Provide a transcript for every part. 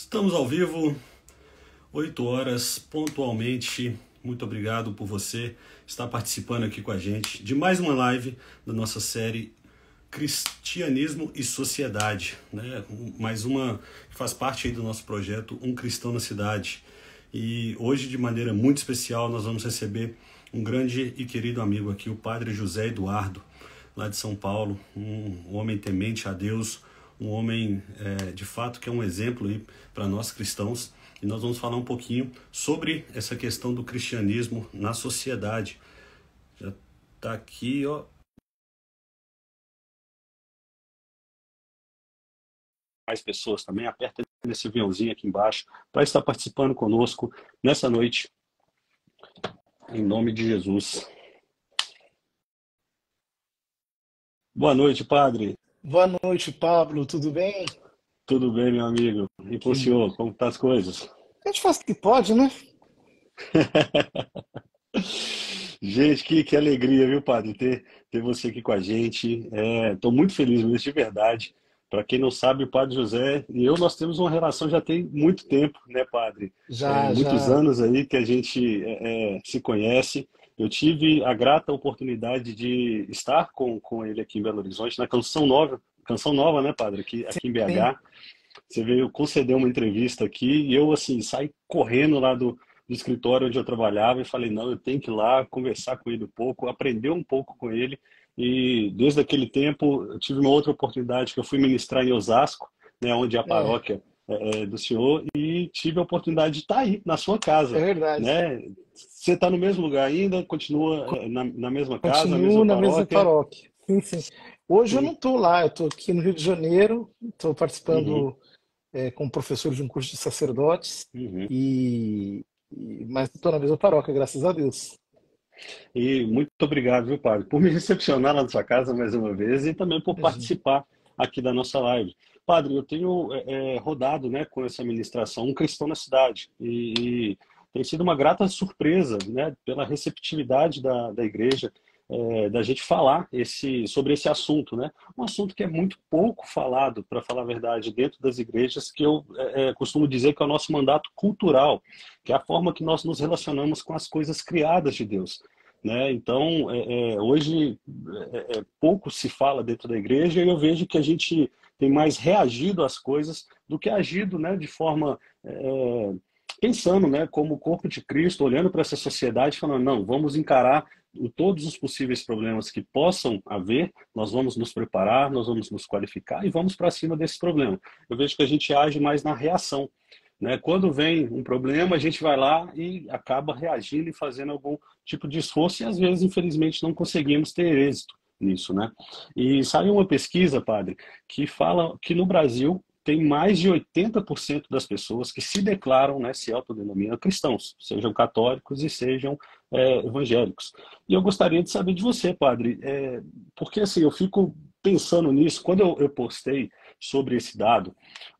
Estamos ao vivo, 8 horas pontualmente. Muito obrigado por você estar participando aqui com a gente de mais uma live da nossa série Cristianismo e Sociedade, né? Mais uma que faz parte aí do nosso projeto Um Cristão na Cidade. E hoje, de maneira muito especial, nós vamos receber um grande e querido amigo aqui, o Padre José Eduardo, lá de São Paulo, um homem temente a Deus, um homem de fato que é um exemplo para nós cristãos. E nós vamos falar um pouquinho sobre essa questão do cristianismo na sociedade. Já está aqui, ó. Mais pessoas também, aperta nesse aviãozinho aqui embaixo para estar participando conosco nessa noite, em nome de Jesus. Boa noite, Padre. Boa noite, Pablo. Tudo bem? Tudo bem, meu amigo? E pro Que... senhor, como tá as coisas? A gente faz o que pode, né? Gente, que alegria, viu, Padre, ter você aqui com a gente. Estou muito feliz mesmo, de verdade. Para quem não sabe, o Padre José e eu, nós temos uma relação já tem muito tempo, né, Padre? Já, Muitos já. anos aí que a gente se conhece. Eu tive a grata oportunidade de estar com ele aqui em Belo Horizonte, na Canção Nova, né, Padre, aqui em Sim. BH. Você veio conceder uma entrevista aqui e eu, assim, saí correndo lá do escritório onde eu trabalhava e falei, não, eu tenho que ir lá conversar com ele um pouco, aprender um pouco com ele. E desde aquele tempo eu tive uma outra oportunidade que eu fui ministrar em Osasco, né, onde é a É, paróquia do senhor, e tive a oportunidade de estar aí, na sua é casa, verdade. né? Você está no mesmo lugar ainda? Continua na mesma casa, na Continuo mesma na mesma paróquia? paróquia. Sim, sim. Hoje eu E, não estou lá, eu estou aqui no Rio de Janeiro, estou uhum, participando como professor de um curso de sacerdotes, uhum. mas estou na mesma paróquia, graças a Deus. E muito obrigado, viu, Padre, por me recepcionar lá na sua casa mais uma vez e também por Imagina. participar aqui da nossa live. Padre, eu tenho rodado, né, com essa ministração Um Cristão na Cidade e tem sido uma grata surpresa, né, pela receptividade da igreja, da gente falar sobre esse assunto, né? Um assunto que é muito pouco falado, para falar a verdade, dentro das igrejas, que eu costumo dizer que é o nosso mandato cultural, que é a forma que nós nos relacionamos com as coisas criadas de Deus, né? Então, hoje pouco se fala dentro da igreja e eu vejo que a gente tem mais reagido às coisas do que agido, né, de forma pensando, né, como o corpo de Cristo, olhando para essa sociedade, falando, não, vamos encarar todos os possíveis problemas que possam haver, nós vamos nos preparar, nós vamos nos qualificar e vamos para cima desse problema. Eu vejo que a gente age mais na reação, né? Quando vem um problema, a gente vai lá e acaba reagindo e fazendo algum tipo de esforço e às vezes, infelizmente, não conseguimos ter êxito nisso, né? E saiu uma pesquisa, padre, que fala que no Brasil tem mais de 80% das pessoas que se declaram, né, se autodenominam cristãos, sejam católicos e sejam evangélicos. E eu gostaria de saber de você, padre, porque assim, eu fico pensando nisso, quando eu postei sobre esse dado,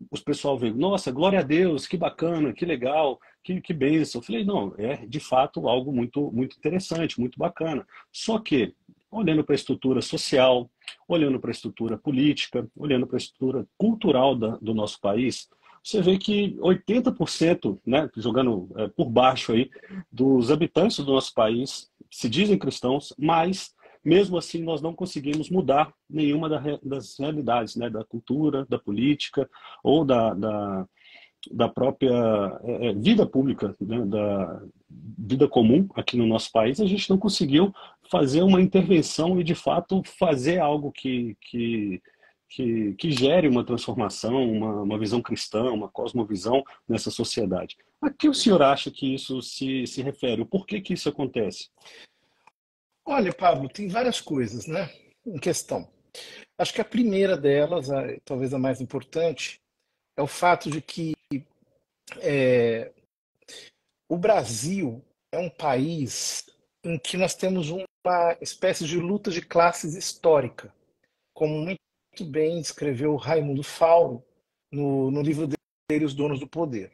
os pessoal veio, nossa, glória a Deus, que bacana, que legal, que bênção. Eu falei, não, é de fato algo muito, muito interessante, muito bacana. Só que, olhando para a estrutura social, olhando para a estrutura política, olhando para a estrutura cultural do nosso país, você vê que 80%, né, jogando por baixo aí, dos habitantes do nosso país se dizem cristãos, mas mesmo assim nós não conseguimos mudar nenhuma das realidades, né, da cultura, da política ou da própria vida pública, né, da vida comum aqui no nosso país. A gente não conseguiu fazer uma intervenção e de fato fazer algo que gere uma transformação, uma visão cristã, uma cosmovisão nessa sociedade. A que o senhor acha que isso se refere? O porquê que isso acontece? Olha, Pablo, tem várias coisas, né, em questão. Acho que a primeira delas, talvez a mais importante, é o fato de que o Brasil é um país em que nós temos uma espécie de luta de classes histórica, como muito bem escreveu Raimundo Fauro no livro dele, Os Donos do Poder,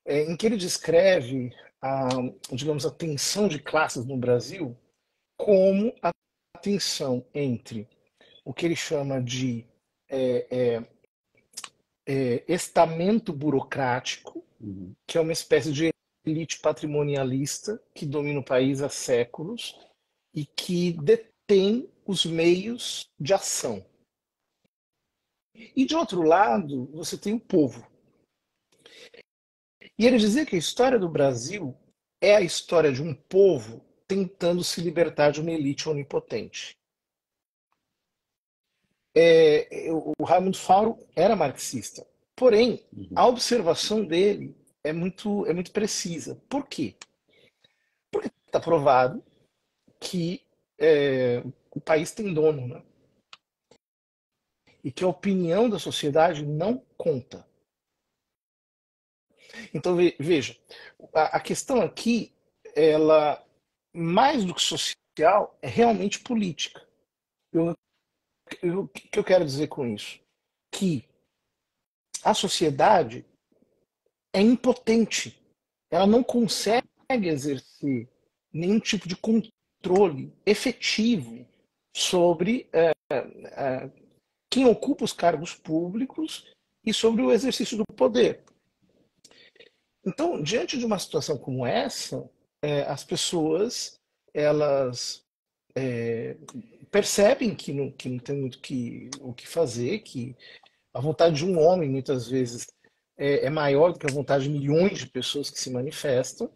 em que ele descreve a, digamos, a tensão de classes no Brasil como a tensão entre o que ele chama de estamento burocrático, uhum, que é uma espécie de elite patrimonialista que domina o país há séculos e que detém os meios de ação. E de outro lado, você tem o povo. E ele dizia que a história do Brasil é a história de um povo tentando se libertar de uma elite onipotente. O Raimundo Fauro era marxista, porém, uhum, a observação dele é muito precisa. Por quê? Porque está provado que o país tem dono, né? E que a opinião da sociedade não conta. Então, veja, a questão aqui, ela, mais do que social, é realmente política. O que eu quero dizer com isso? Que a sociedade é impotente. Ela não consegue exercer nenhum tipo de controle efetivo sobre quem ocupa os cargos públicos e sobre o exercício do poder. Então, diante de uma situação como essa, as pessoas elas percebem que não tem muito o que fazer, que a vontade de um homem muitas vezes é maior do que a vontade de milhões de pessoas que se manifestam,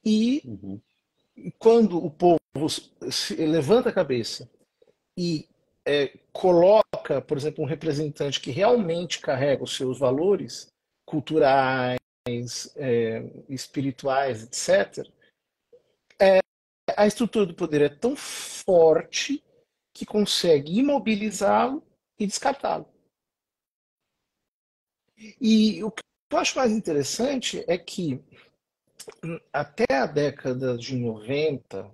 e uhum. quando o povo levanta a cabeça e coloca, por exemplo, um representante que realmente carrega os seus valores culturais, espirituais, etc., a estrutura do poder é tão forte que consegue imobilizá-lo e descartá-lo. E o que eu acho mais interessante é que até a década de 90,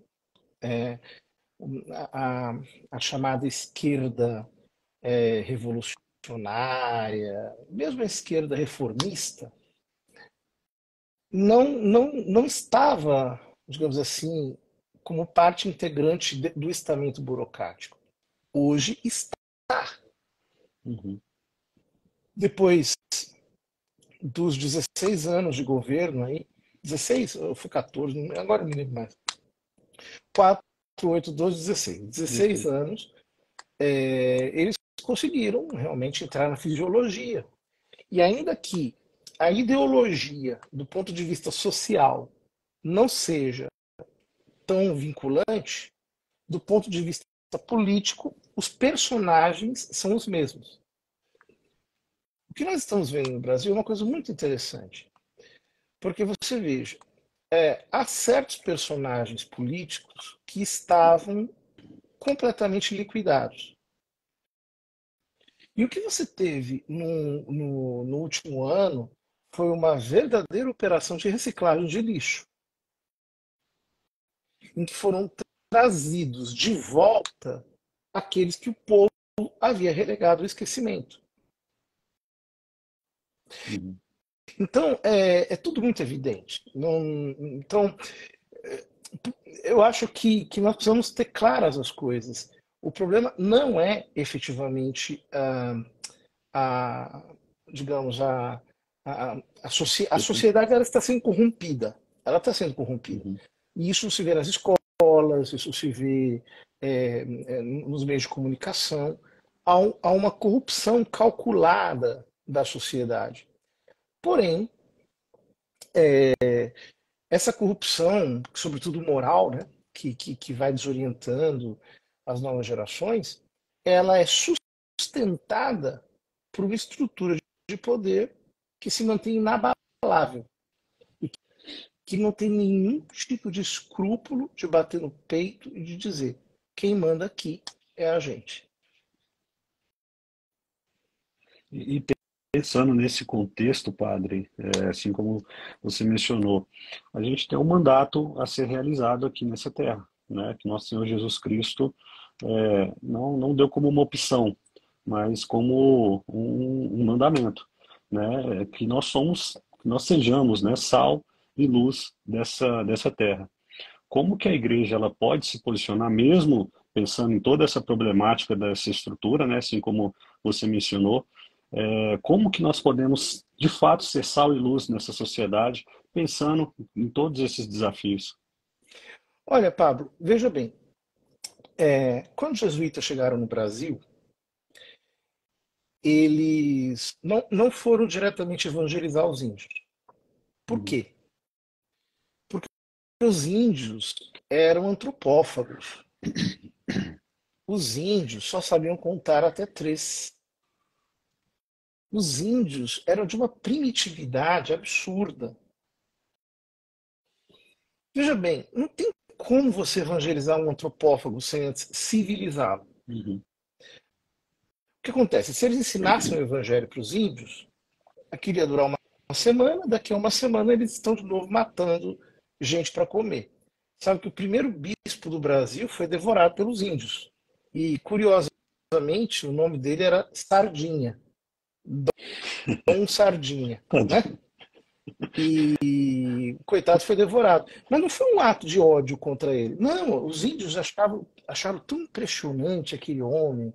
é, a, a chamada esquerda revolucionária, mesmo a esquerda reformista, não estava, digamos assim, como parte integrante do estamento burocrático. Hoje está. Uhum. Depois dos 16 anos de governo aí, 16 ou foi 14, agora não me lembro mais. 4, 8, 12, 16. 16 Perfeito. anos, eles conseguiram realmente entrar na fisiologia. E ainda que a ideologia, do ponto de vista social, não seja tão vinculante, do ponto de vista político, os personagens são os mesmos. O que nós estamos vendo no Brasil é uma coisa muito interessante, porque você veja, há certos personagens políticos que estavam completamente liquidados. E o que você teve no último ano foi uma verdadeira operação de reciclagem de lixo, em que foram trazidos de volta aqueles que o povo havia relegado ao esquecimento. Uhum. Então, é tudo muito evidente. Não, então, eu acho que nós precisamos ter claras as coisas. O problema não é efetivamente a digamos, a sociedade ela está sendo corrompida. Ela está sendo corrompida. Uhum. E isso se vê nas escolas, isso se vê nos meios de comunicação. Há uma corrupção calculada da sociedade. Porém, essa corrupção, sobretudo moral, né, que vai desorientando as novas gerações, ela é sustentada por uma estrutura de poder que se mantém inabalável e que não tem nenhum tipo de escrúpulo de bater no peito e de dizer quem manda aqui é a gente. E pensando nesse contexto, padre, assim como você mencionou, a gente tem um mandato a ser realizado aqui nessa terra, né? Que nosso Senhor Jesus Cristo não deu como uma opção, mas como um mandamento, né? Que nós sejamos, né, sal e luz dessa terra. Como que a igreja ela pode se posicionar mesmo pensando em toda essa problemática dessa estrutura, né? Assim como você mencionou, Como que nós podemos, de fato, ser sal e luz nessa sociedade, pensando em todos esses desafios? Olha, Pablo, veja bem, quando os jesuítas chegaram no Brasil, eles não foram diretamente evangelizar os índios. Por Uhum. quê? Porque os índios eram antropófagos. Os índios só sabiam contar até três. Os índios eram de uma primitividade absurda. Veja bem, não tem como você evangelizar um antropófago sem antes civilizá-lo. Uhum. O que acontece? Se eles ensinassem o evangelho para os índios, aquilo ia durar uma semana, daqui a uma semana eles estão de novo matando gente para comer. Sabe que o primeiro bispo do Brasil foi devorado pelos índios. E, curiosamente, o nome dele era Sardinha. Dom Sardinha, né? E o coitado foi devorado. Mas não foi um ato de ódio contra ele. Não, os índios acharam tão impressionante aquele homem,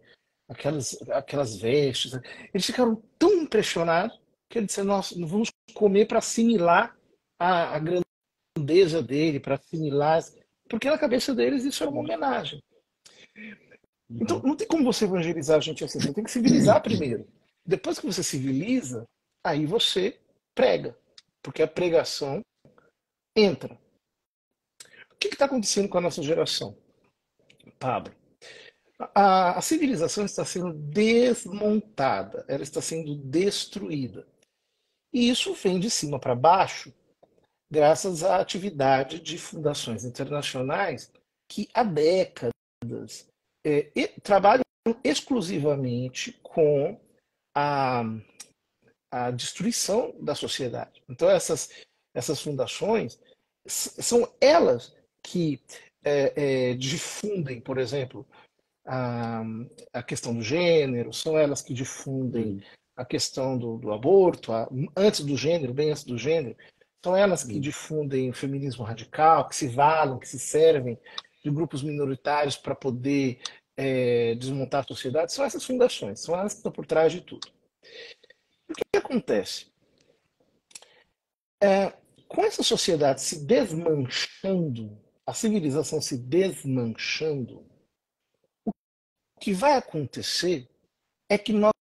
aquelas vestes. Eles ficaram tão impressionados que eles disseram, nós vamos comer para assimilar a grandeza dele, para assimilar. Porque na cabeça deles isso era uma homenagem. Então Uhum. não tem como você evangelizar a gente assim. Você tem que civilizar primeiro. Depois que você civiliza, aí você prega. Porque a pregação entra. O que está acontecendo com a nossa geração, Pablo? A civilização está sendo desmontada, ela está sendo destruída. E isso vem de cima para baixo, graças à atividade de fundações internacionais que há décadas trabalham exclusivamente com a, a destruição da sociedade. Então, essas fundações são elas que difundem, por exemplo, a, a questão do gênero, são elas que difundem Uhum. a questão do aborto, antes do gênero, bem antes do gênero, são elas que Uhum. difundem o feminismo radical, que se valem, que se servem de grupos minoritários para poder desmontar a sociedade, são essas fundações, são elas que estão por trás de tudo. O que acontece? Com essa sociedade se desmanchando, a civilização se desmanchando, o que vai acontecer é que nós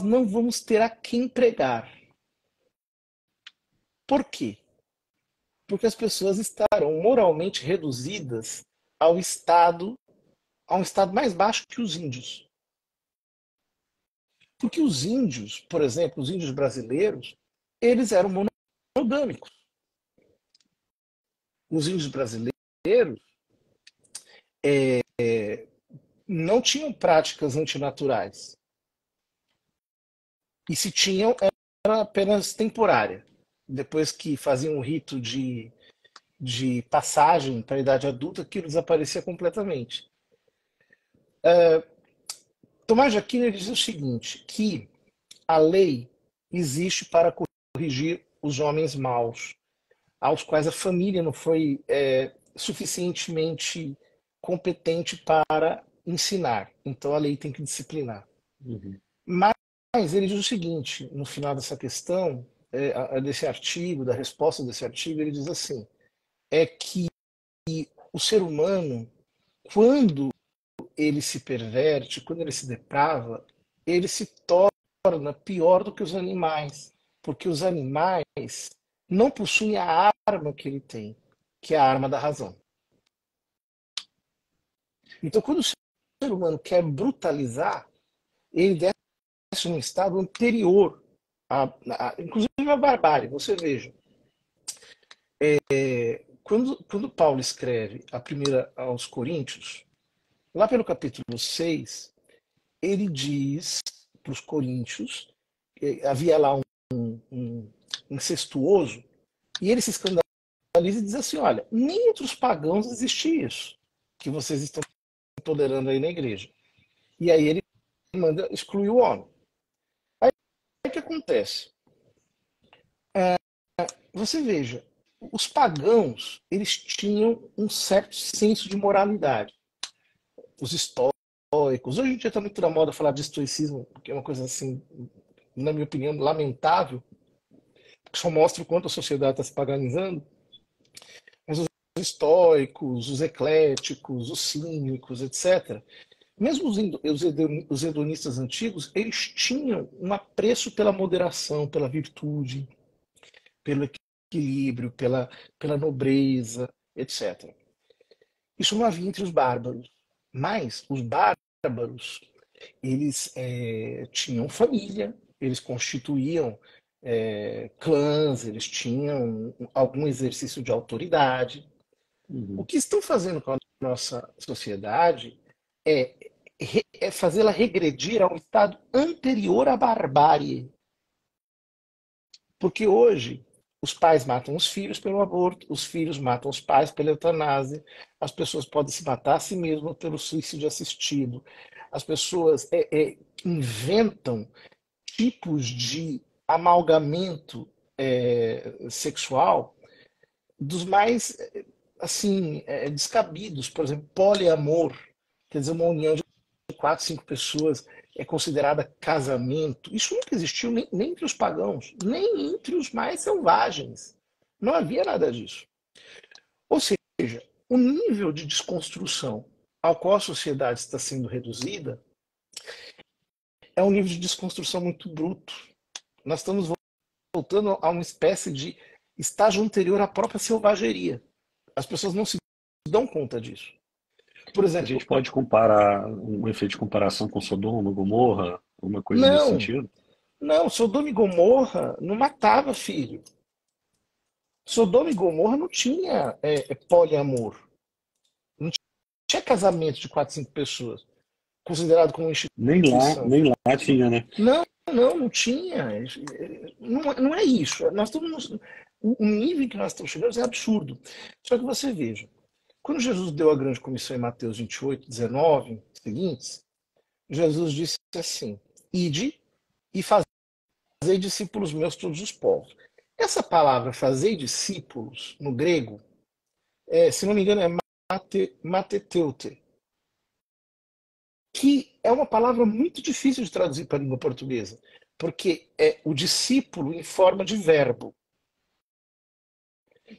não vamos ter a quem pregar. Por quê? Porque as pessoas estarão moralmente reduzidas ao estado, a um estado mais baixo que os índios. Porque os índios, por exemplo, os índios brasileiros, eles eram monogâmicos. Os índios brasileiros não tinham práticas antinaturais. E se tinham, era apenas temporária. Depois que faziam um rito de passagem para a idade adulta, aquilo desaparecia completamente. Tomás de Aquino ele diz o seguinte, que a lei existe para corrigir os homens maus, aos quais a família não foi suficientemente competente para ensinar. Então a lei tem que disciplinar. Uhum. Mas ele diz o seguinte, no final dessa questão, desse artigo, da resposta desse artigo, ele diz assim, é que o ser humano, quando ele se perverte, quando ele se deprava, ele se torna pior do que os animais, porque os animais não possuem a arma que ele tem, que é a arma da razão. Então, quando o ser humano quer brutalizar, ele desce num estado anterior, inclusive a barbárie. Você veja, quando Paulo escreve a primeira aos Coríntios, lá pelo capítulo 6, ele diz para os coríntios, havia lá um incestuoso, e ele se escandaliza e diz assim, olha, nem entre os pagãos existe isso, que vocês estão tolerando aí na igreja. E aí ele manda excluir o homem. Aí o que acontece? Você veja, os pagãos, eles tinham um certo senso de moralidade. Os estoicos, hoje em dia está muito na moda falar de estoicismo, porque é uma coisa assim na minha opinião, lamentável, que só mostra o quanto a sociedade está se paganizando, mas os estoicos, os ecléticos, os cínicos, etc., mesmo os hedonistas antigos, eles tinham um apreço pela moderação, pela virtude, pelo equilíbrio, pela nobreza, etc. Isso não havia entre os bárbaros, mas os bárbaros, eles tinham família, eles constituíam clãs, eles tinham algum exercício de autoridade. O que estão fazendo com a nossa sociedade é fazê-la regredir a um estado anterior à barbárie. Porque hoje os pais matam os filhos pelo aborto, os filhos matam os pais pela eutanásia, as pessoas podem se matar a si mesmas pelo suicídio assistido, as pessoas inventam tipos de amalgamento sexual dos mais assim descabidos. Por exemplo, poliamor, quer dizer, uma união de 4, 5 pessoas é considerada casamento. Isso nunca existiu nem entre os pagãos, nem entre os mais selvagens. Não havia nada disso. Ou seja, o nível de desconstrução ao qual a sociedade está sendo reduzida é um nível de desconstrução muito bruto. Nós estamos voltando a uma espécie de estágio anterior à própria selvageria. As pessoas não se dão conta disso. Por A exemplo, gente pode comparar um efeito de comparação com Sodoma, Gomorra, alguma coisa nesse não, sentido? não, Sodoma e Gomorra não matava filho. Sodoma e Gomorra não tinha poliamor. Não tinha casamento de 4, 5 pessoas, considerado como instituição. Nem lá tinha, né? Não, não tinha. Não é isso. Nós estamos, o nível em que nós estamos chegando é absurdo. Só que você veja, quando Jesus deu a grande comissão em Mateus 28, 19, seguintes, Jesus disse assim: Ide e fazei discípulos meus todos os povos. Essa palavra fazei discípulos, no grego, se não me engano, é mateteute, que é uma palavra muito difícil de traduzir para a língua portuguesa, porque é o discípulo em forma de verbo.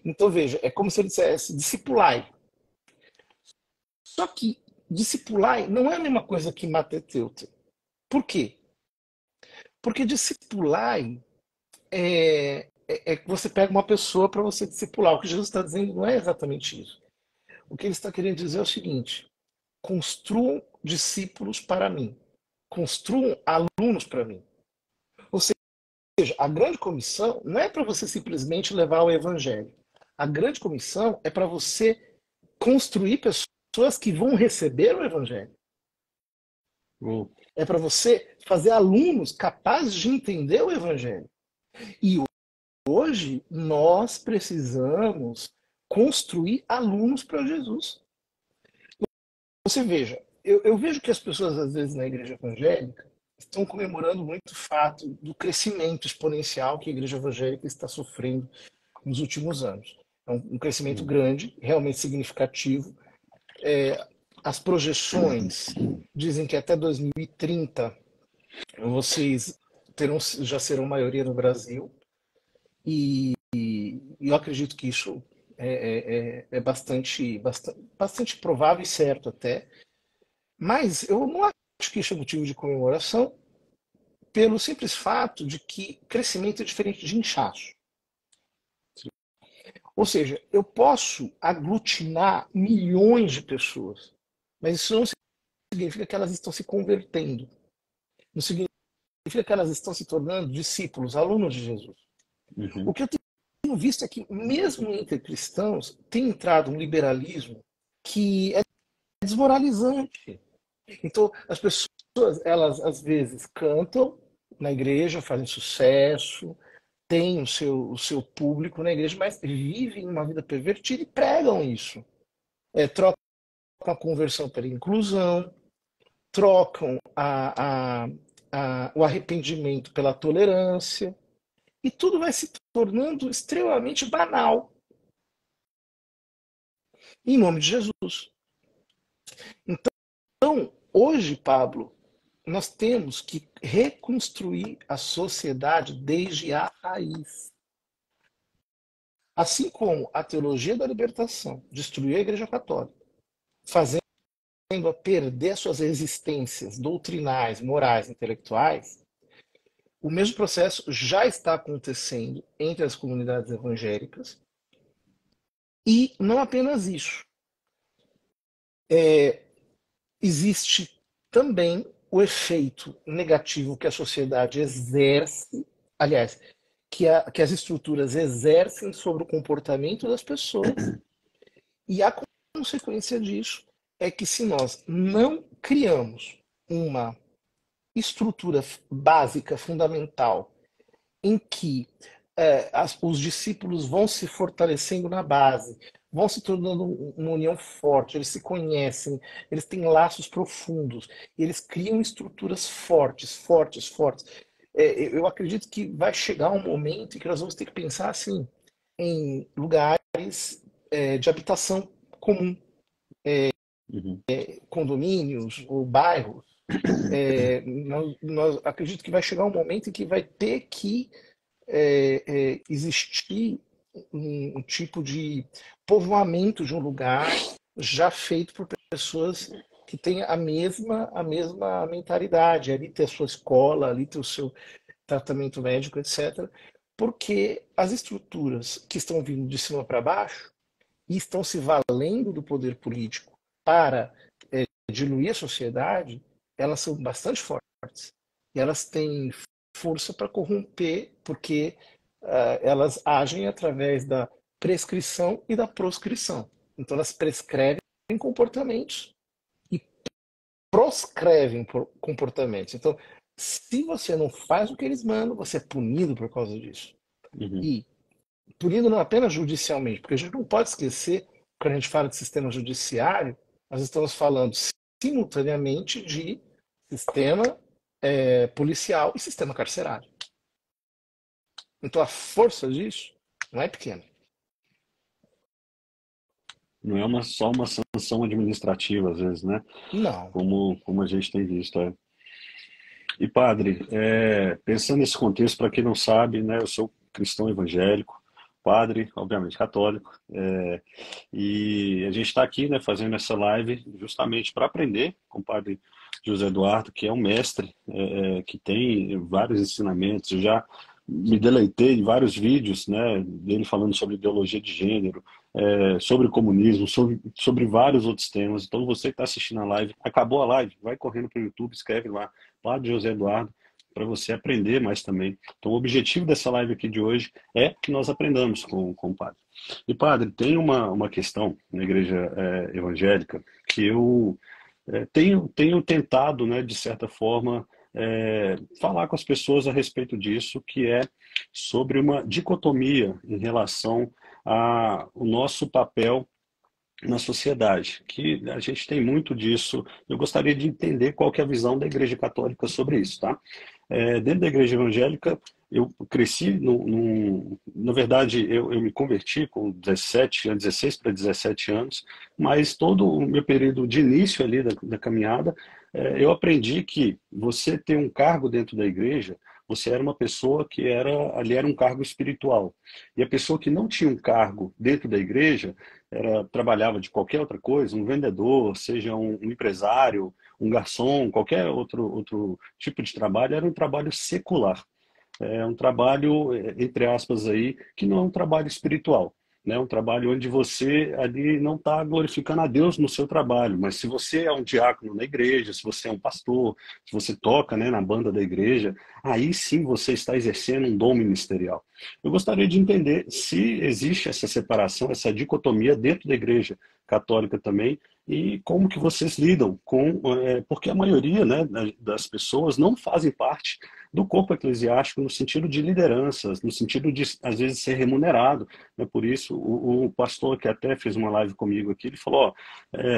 Então, veja, é como se ele dissesse discipulai. Só que discipulai não é a mesma coisa que mateteute. Por quê? Porque discipulai que você pega uma pessoa para você discipular. O que Jesus está dizendo não é exatamente isso. O que ele está querendo dizer é o seguinte: construam discípulos para mim. Construam alunos para mim. Ou seja, a grande comissão não é para você simplesmente levar o evangelho. A grande comissão é para você construir pessoas que vão receber o evangelho. É para você fazer alunos capazes de entender o evangelho. E hoje nós precisamos construir alunos para Jesus. Você veja, eu vejo que as pessoas, às vezes, na igreja evangélica, estão comemorando muito o fato do crescimento exponencial que a igreja evangélica está sofrendo nos últimos anos. É um crescimento grande, realmente significativo. As projeções dizem que até 2030 vocês já serão maioria no Brasil. E eu acredito que isso é bastante provável e certo até. Mas eu não acho que isso é motivo de comemoração pelo simples fato de que crescimento é diferente de inchaço. Ou seja, eu posso aglutinar milhões de pessoas, mas isso não significa que elas estão se convertendo. Não significa que elas estão se tornando discípulos, alunos de Jesus. O que eu tenho visto é que, mesmo entre cristãos, tem entrado um liberalismo que é desmoralizante. Então, as pessoas, elas às vezes cantam na igreja, fazem sucesso, têm o seu público na igreja, mas vivem uma vida pervertida e pregam isso. Trocam a conversão pela inclusão, trocam o arrependimento pela tolerância, e tudo vai se tornando extremamente banal. Em nome de Jesus. Então, hoje, Pablo, nós temos que reconstruir a sociedade desde a raiz. Assim como a teologia da libertação destruiu a Igreja Católica, fazendo-a perder suas resistências doutrinais, morais, intelectuais, o mesmo processo já está acontecendo entre as comunidades evangélicas. E não apenas isso. Existe também o efeito negativo que a sociedade exerce, aliás, que as estruturas exercem sobre o comportamento das pessoas, e a consequência disso é que se nós não criamos uma estrutura básica, fundamental, em que os discípulos vão se fortalecendo na base, vão se tornando uma união forte, eles se conhecem, eles têm laços profundos, eles criam estruturas fortes, fortes, fortes. Eu acredito que vai chegar um momento em que nós vamos ter que pensar assim, em lugares de habitação comum, Uhum. condomínios ou bairros. Nós acredito que vai chegar um momento em que vai ter que existir um tipo de povoamento de um lugar já feito por pessoas que têm a mesma mentalidade, ali ter a sua escola, ali ter o seu tratamento médico, etc. Porque as estruturas que estão vindo de cima para baixo e estão se valendo do poder político para diluir a sociedade, elas são bastante fortes. E elas têm força para corromper, porque elas agem através da prescrição e da proscrição. Então, elas prescrevem comportamentos e proscrevem comportamentos. Então, se você não faz o que eles mandam, você é punido por causa disso. Uhum. E punido não apenas judicialmente, porque a gente não pode esquecer, quando a gente fala de sistema judiciário, nós estamos falando simultaneamente de sistema policial e sistema carcerário. Então a força disso não é pequena. Não é só uma sanção administrativa, às vezes, né? Não. Como a gente tem visto. E, padre, pensando nesse contexto, para quem não sabe, né, eu sou cristão evangélico, padre, obviamente católico, e a gente está aqui, né, fazendo essa live justamente para aprender com o padre José Eduardo, que é um mestre, que tem vários ensinamentos. Eu já me deleitei em vários vídeos, né, dele falando sobre ideologia de gênero, sobre comunismo, sobre vários outros temas. Então, você que está assistindo a live, acabou a live, vai correndo para o YouTube, escreve lá, Padre José Eduardo, para você aprender mais também. Então, o objetivo dessa live aqui de hoje é que nós aprendamos com o padre. E, padre, tem uma questão na igreja evangélica que eu tenho tentado, né, de certa forma, falar com as pessoas a respeito disso, que é sobre uma dicotomia em relação ao nosso papel na sociedade, que a gente tem muito disso. Eu gostaria de entender qual que é a visão da Igreja Católica sobre isso, tá? Dentro da Igreja Evangélica, eu cresci, na verdade, eu me converti com 17 anos, 16 para 17 anos, mas todo o meu período de início ali da caminhada, eu aprendi que você ter um cargo dentro da igreja, você era uma pessoa que ali era um cargo espiritual. E a pessoa que não tinha um cargo dentro da igreja, trabalhava de qualquer outra coisa, um vendedor, seja um empresário, um garçom, qualquer outro tipo de trabalho, era um trabalho secular. É um trabalho, entre aspas, aí, que não é um trabalho espiritual. Né? Um trabalho onde você ali não está glorificando a Deus no seu trabalho, mas se você é um diácono na igreja, se você é um pastor, se você toca, né, na banda da igreja, aí sim você está exercendo um dom ministerial. Eu gostaria de entender se existe essa separação, essa dicotomia dentro da igreja católica também, e como que vocês lidam com, porque a maioria, né, das pessoas não fazem parte do corpo eclesiástico no sentido de lideranças, no sentido de, às vezes, ser remunerado. Né? Por isso, o pastor que até fez uma live comigo aqui, ele falou,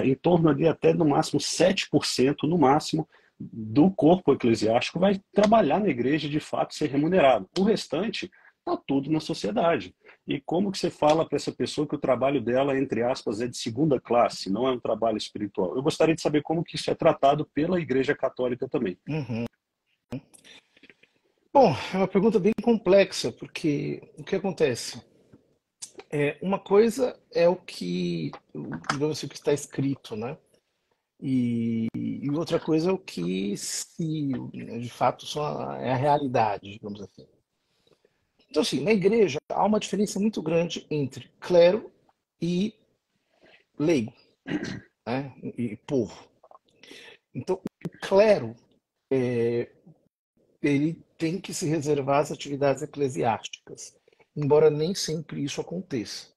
em torno ali até no máximo 7%, no máximo, do corpo eclesiástico vai trabalhar na igreja e, de fato, ser remunerado. O restante está tudo na sociedade. E como que você fala para essa pessoa que o trabalho dela, entre aspas, é de segunda classe, não é um trabalho espiritual? Eu gostaria de saber como que isso é tratado pela Igreja Católica também. Uhum. Bom, é uma pergunta bem complexa, porque o que acontece? Uma coisa é o que, digamos assim, o que está escrito, né? E outra coisa é o que se, de fato, é a realidade, digamos assim. Então, assim, na igreja há uma diferença muito grande entre clero e leigo, né? E povo. Então, o clero, ele tem que se reservar às atividades eclesiásticas, embora nem sempre isso aconteça.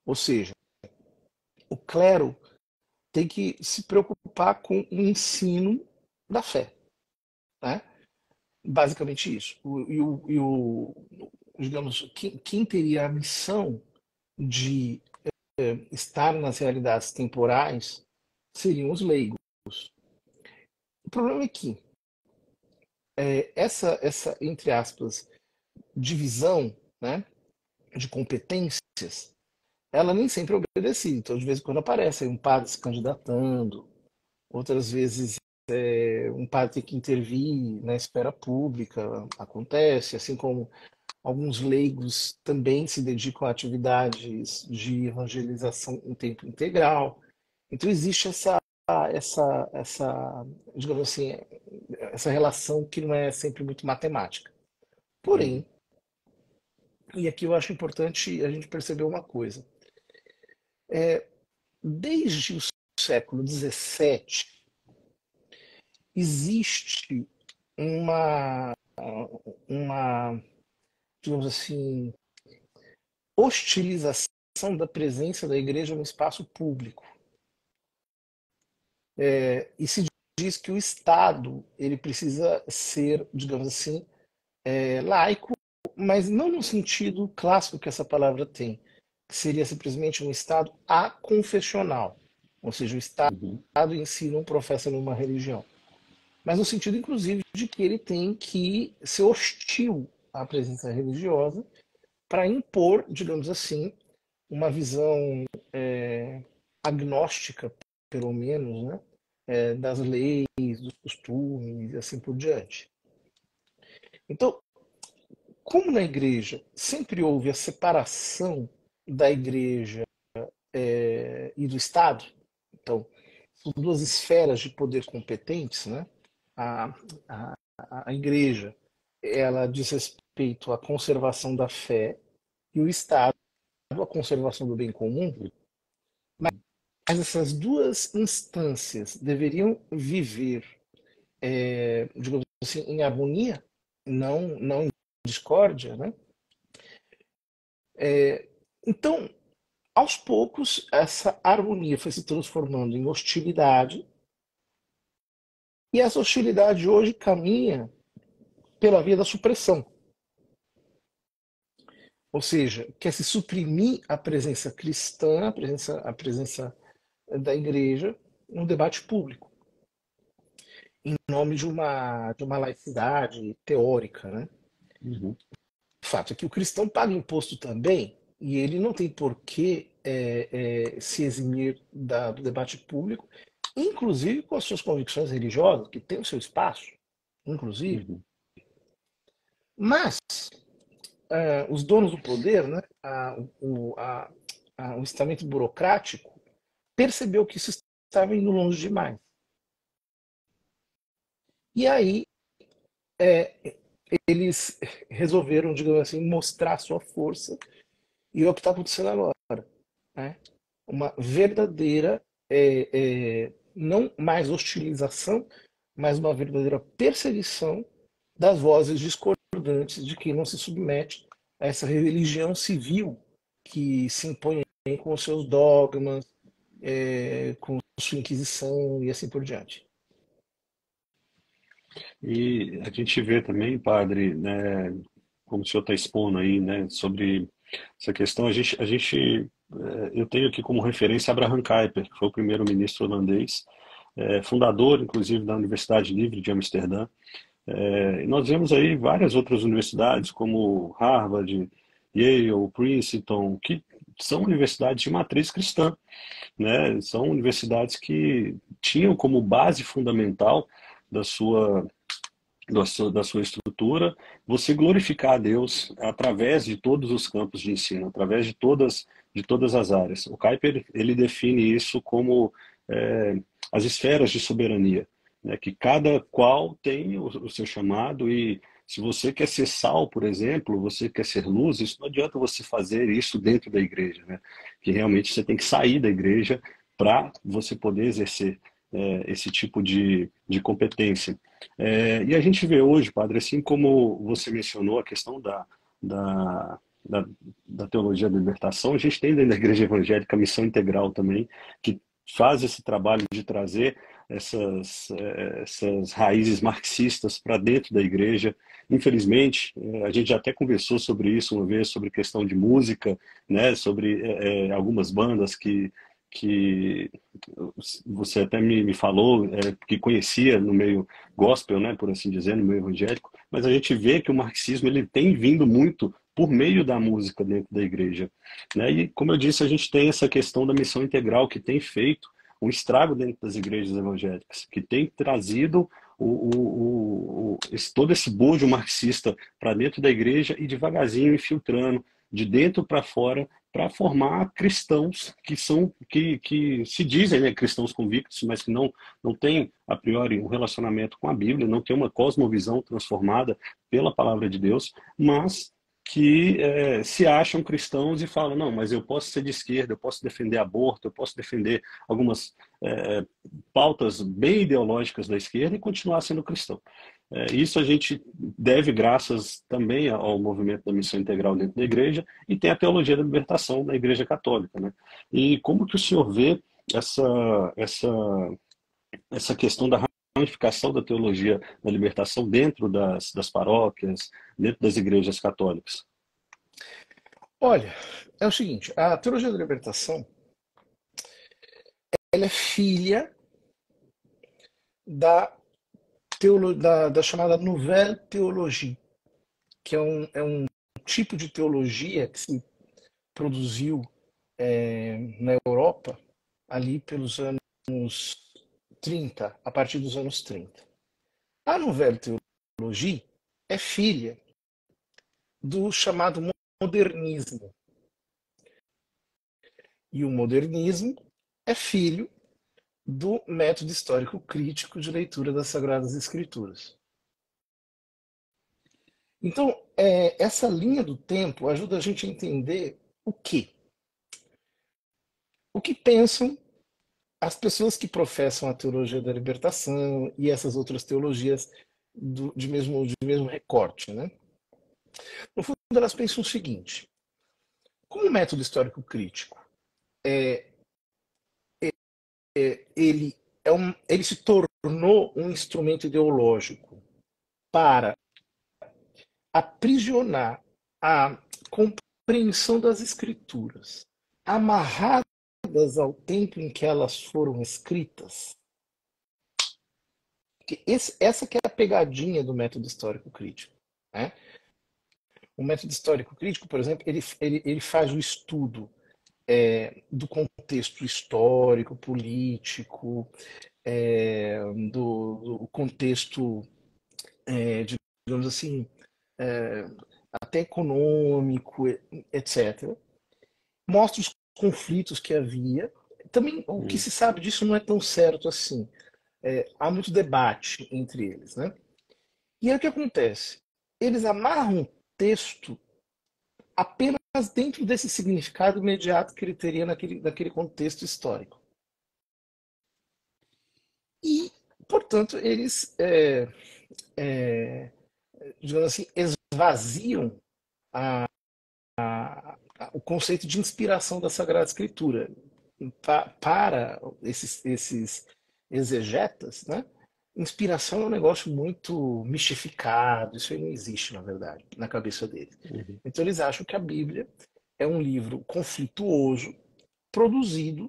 Ou seja, o clero tem que se preocupar com o ensino da fé, né? Basicamente isso. Digamos, quem teria a missão de estar nas realidades temporais seriam os leigos. O problema é que essa, entre aspas, divisão, né, de competências, ela nem sempre é obedecida. Então, de vez em quando aparece aí um padre se candidatando, outras vezes um padre tem que intervir na esfera pública, acontece, assim como alguns leigos também se dedicam a atividades de evangelização em tempo integral. Então existe digamos assim, essa relação que não é sempre muito matemática. Uhum. Porém, e aqui eu acho importante a gente perceber uma coisa. Desde o século XVII, existe uma, uma, digamos assim, hostilização da presença da igreja no espaço público. E se diz que o Estado ele precisa ser, digamos assim, laico, mas não no sentido clássico que essa palavra tem, que seria simplesmente um Estado aconfessional, ou seja, o Estado Uhum. em si não professa nenhuma religião, mas no sentido, inclusive, de que ele tem que ser hostil à presença religiosa para impor, digamos assim, uma visão agnóstica, pelo menos, né, das leis, dos costumes e assim por diante. Então, como na igreja sempre houve a separação da igreja e do Estado, então, são duas esferas de poder competentes, né? A, a, a igreja, ela diz respeito à conservação da fé e o Estado à conservação do bem comum, mas essas duas instâncias deveriam viver, digamos assim, em harmonia, não em discórdia, né? Então, aos poucos, essa harmonia foi se transformando em hostilidade, e essa hostilidade hoje caminha pela via da supressão. Ou seja, quer se suprimir a presença cristã, a presença da igreja no debate público, em nome de uma laicidade teórica, né? Uhum. O fato é que o cristão paga imposto também, e ele não tem por que se eximir do debate público, inclusive com as suas convicções religiosas, que tem o seu espaço, inclusive. Uhum. Mas os donos do poder, né, o estamento burocrático, percebeu que isso estava indo longe demais. E aí eles resolveram, digamos assim, mostrar sua força, e é o que está acontecendo agora. Né? Uma verdadeira, não mais hostilização, mas uma verdadeira perseguição das vozes discordantes de quem não se submete a essa religião civil que se impõe com os seus dogmas, com sua inquisição e assim por diante. E a gente vê também, padre, né, como o senhor está expondo aí, né, sobre essa questão, eu tenho aqui como referência Abraham Kuyper, que foi o primeiro-ministro holandês, fundador, inclusive, da Universidade Livre de Amsterdã. E nós vemos aí várias outras universidades, como Harvard, Yale, Princeton, que são universidades de matriz cristã, né? São universidades que tinham como base fundamental da sua estrutura, você glorificar a Deus através de todos os campos de ensino, através de todas as áreas. O Kuyper, ele define isso como as esferas de soberania, né? Que cada qual tem o seu chamado e se você quer ser sal, por exemplo, você quer ser luz, isso não adianta você fazer isso dentro da igreja, né? Que realmente você tem que sair da igreja para você poder exercer esse tipo de competência. E a gente vê hoje, padre, assim como você mencionou a questão da, da, da teologia da libertação, a gente tem dentro da igreja evangélica a missão integral também, que faz esse trabalho de trazer essas raízes marxistas para dentro da igreja. Infelizmente, a gente já até conversou sobre isso uma vez, sobre questão de música, né, sobre algumas bandas que você até me falou que conhecia no meio gospel, né, por assim dizer, no meio evangélico, mas a gente vê que o marxismo ele tem vindo muito por meio da música dentro da igreja, né? E como eu disse, a gente tem essa questão da missão integral que tem feito um estrago dentro das igrejas evangélicas, que tem trazido todo esse bojo marxista para dentro da igreja e devagarzinho infiltrando de dentro para fora para formar cristãos que se dizem, né, cristãos convictos, mas que não têm a priori um relacionamento com a Bíblia, não têm uma cosmovisão transformada pela palavra de Deus, mas que se acham cristãos e falam, não, mas eu posso ser de esquerda, eu posso defender aborto, eu posso defender algumas pautas bem ideológicas da esquerda e continuar sendo cristão. Isso a gente deve graças também ao movimento da missão integral dentro da igreja e tem a teologia da libertação da igreja católica, né? E como que o senhor vê essa, essa questão da ramificação da teologia da libertação dentro das paróquias, dentro das igrejas católicas? Olha, é o seguinte, a teologia da libertação, ela é filha da, da chamada Nouvelle Théologie, que é um tipo de teologia que se produziu na Europa ali pelos anos 30, a partir dos anos 30. A Nouvelle Théologie é filha do chamado modernismo. E o modernismo é filho do método histórico crítico de leitura das Sagradas Escrituras. Então, essa linha do tempo ajuda a gente a entender o quê? O que pensam as pessoas que professam a teologia da libertação e essas outras teologias de mesmo recorte, né? No fundo, elas pensam o seguinte: como método histórico crítico ele se tornou um instrumento ideológico para aprisionar a compreensão das escrituras, amarradas ao tempo em que elas foram escritas. Essa que é a pegadinha do método histórico crítico, né? O método histórico crítico, por exemplo, ele faz o estudo do contexto histórico, político, do contexto, digamos assim, até econômico, etc. Mostra os conflitos que havia. Também o que se sabe disso não é tão certo assim. Há muito debate entre eles, né? E aí o que acontece? Eles amarram o texto apenas dentro desse significado imediato que ele teria naquele contexto histórico. E, portanto, eles, digamos assim, esvaziam o conceito de inspiração da Sagrada Escritura. Para esses exegetas, né? Inspiração é um negócio muito mistificado, isso aí não existe, na verdade, na cabeça deles. Uhum. Então eles acham que a Bíblia é um livro conflituoso, produzido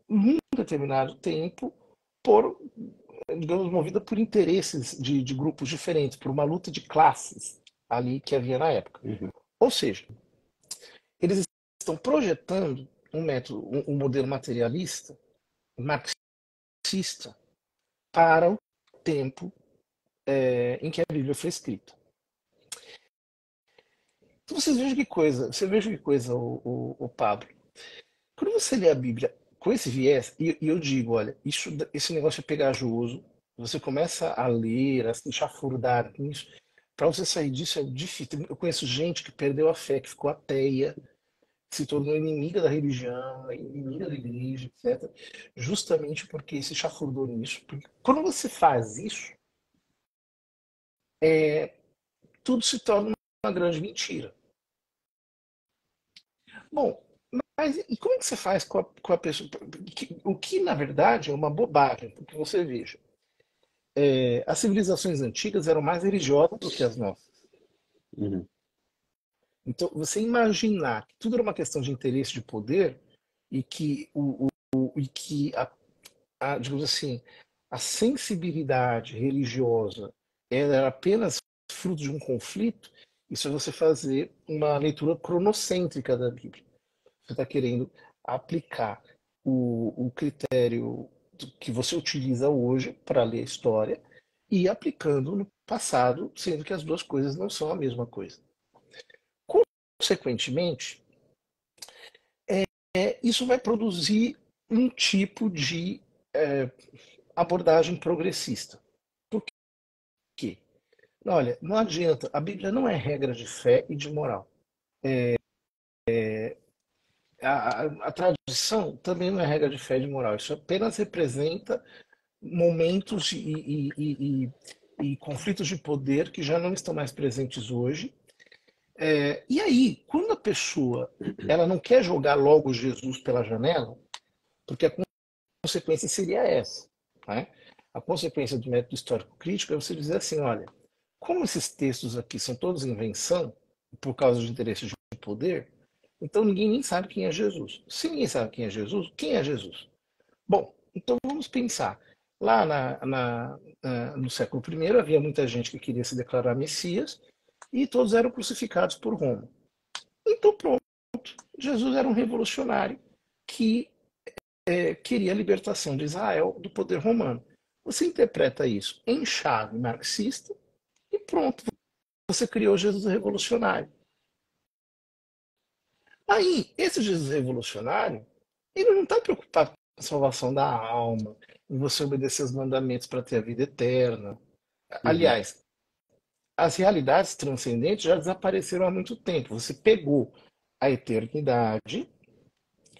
num determinado tempo por, digamos, movida por interesses de grupos diferentes, por uma luta de classes ali que havia na época. Uhum. Ou seja, eles estão projetando um método, um modelo materialista, marxista, para o tempo em que a Bíblia foi escrita. Então você veja que coisa, o Pablo. Quando você lê a Bíblia com esse viés, e eu digo, olha, esse negócio é pegajoso, você começa a ler, a se chafurdar nisso, para você sair disso é difícil. Eu conheço gente que perdeu a fé, que ficou ateia, que se tornou inimiga da religião, inimiga da igreja, etc. Justamente porque se chafurdou nisso. Porque quando você faz isso, tudo se torna uma grande mentira. Bom, mas e como é que você faz com a pessoa? O que, na verdade, é uma bobagem, porque você veja, as civilizações antigas eram mais religiosas do que as nossas. Uhum. Então, você imaginar que tudo era uma questão de interesse de poder e que, digamos assim, a sensibilidade religiosa era apenas fruto de um conflito, isso é você fazer uma leitura cronocêntrica da Bíblia. Você está querendo aplicar o critério que você utiliza hoje para ler a história e aplicando no passado, sendo que as duas coisas não são a mesma coisa. Consequentemente, isso vai produzir um tipo de abordagem progressista. Por quê? Olha, não adianta, a Bíblia não é regra de fé e de moral. A tradição também não é regra de fé e de moral, isso apenas representa momentos e conflitos de poder que já não estão mais presentes hoje. E aí, quando a pessoa ela não quer jogar logo Jesus pela janela, porque a consequência seria essa. Né? A consequência do método histórico crítico é você dizer assim, olha, como esses textos aqui são todos invenção, por causa de interesses de poder, então ninguém nem sabe quem é Jesus. Se ninguém sabe quem é Jesus? Bom, então vamos pensar. Lá no século I havia muita gente que queria se declarar Messias e todos eram crucificados por Roma. Então pronto, Jesus era um revolucionário que queria a libertação de Israel do poder romano. Você interpreta isso em chave marxista e pronto, você criou Jesus revolucionário. Aí, esse Jesus revolucionário, ele não está preocupado com a salvação da alma, em você obedecer os mandamentos para ter a vida eterna. Uhum. Aliás, as realidades transcendentes já desapareceram há muito tempo. Você pegou a eternidade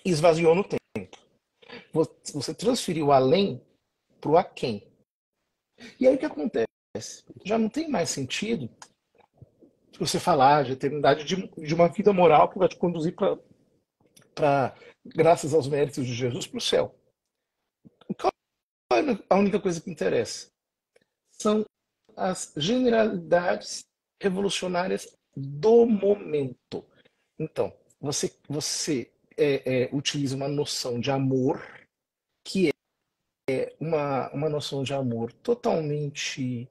e esvaziou no tempo. Você transferiu além para o aquém. E aí o que acontece? Já não tem mais sentido você falar de eternidade de uma vida moral que vai te conduzir para, graças aos méritos de Jesus, para o céu. Qual é a única coisa que interessa? São as generalidades revolucionárias do momento. Então, você utiliza uma noção de amor que é uma noção de amor totalmente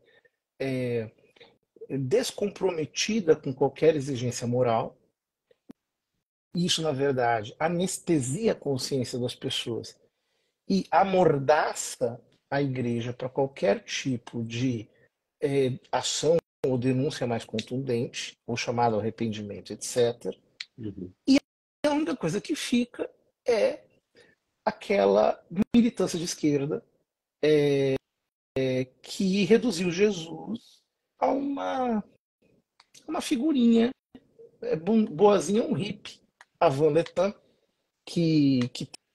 descomprometida com qualquer exigência moral. Isso, na verdade, anestesia a consciência das pessoas e amordaça a igreja para qualquer tipo de ação ou denúncia mais contundente, ou chamado arrependimento, etc. Uhum. E a única coisa que fica é aquela militância de esquerda que reduziu Jesus a uma figurinha boazinha, um hippie, a Van Letan, que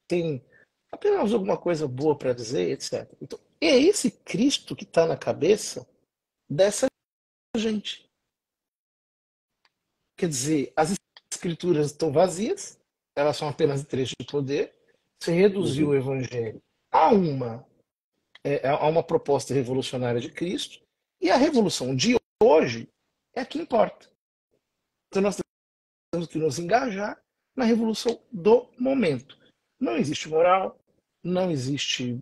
tem apenas alguma coisa boa para dizer, etc. Então, é esse Cristo que está na cabeça dessa gente. Quer dizer, as escrituras estão vazias, elas são apenas trechos de poder. Você reduziu Uhum. o evangelho a uma proposta revolucionária de Cristo, e a revolução de hoje é a que importa. Então nós temos que nos engajar na revolução do momento. Não existe moral, não existe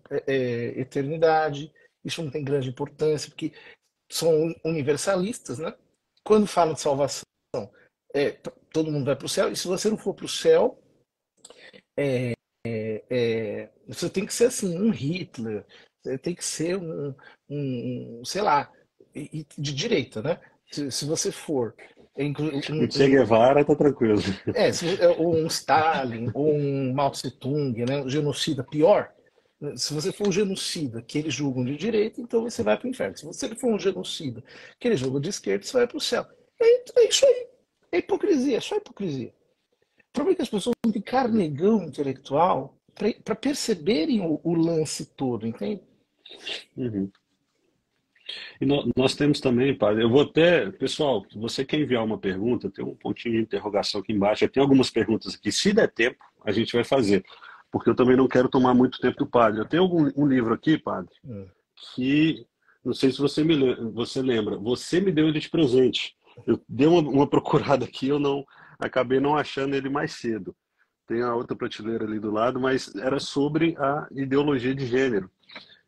eternidade, isso não tem grande importância, porque são universalistas, né? Quando falam de salvação, todo mundo vai para o céu, e se você não for para o céu, você tem que ser assim, um Hitler, você tem que ser sei lá, de direita, né? Se você for Um Che Guevara tá tranquilo. ou um Stalin, ou um Mao Tse-tung, né? Um genocida pior, se você for um genocida que eles julgam de direita, então você vai para o inferno. Se você for um genocida que eles julgam de esquerda, você vai para o céu. É isso aí. É hipocrisia, é só hipocrisia. O problema é que as pessoas não têm carnegão intelectual para perceberem o lance todo, entende? Uhum. E nós temos também, padre, eu vou até, pessoal, se você quer enviar uma pergunta, tem um pontinho de interrogação aqui embaixo, tem algumas perguntas aqui, se der tempo, a gente vai fazer, porque eu também não quero tomar muito tempo do padre. Eu tenho um livro aqui, padre, Hum. que, não sei se você lembra, você me deu ele de presente. Eu dei uma procurada aqui, eu não acabei não achando ele mais cedo. Tem a outra prateleira ali do lado, mas era sobre a ideologia de gênero.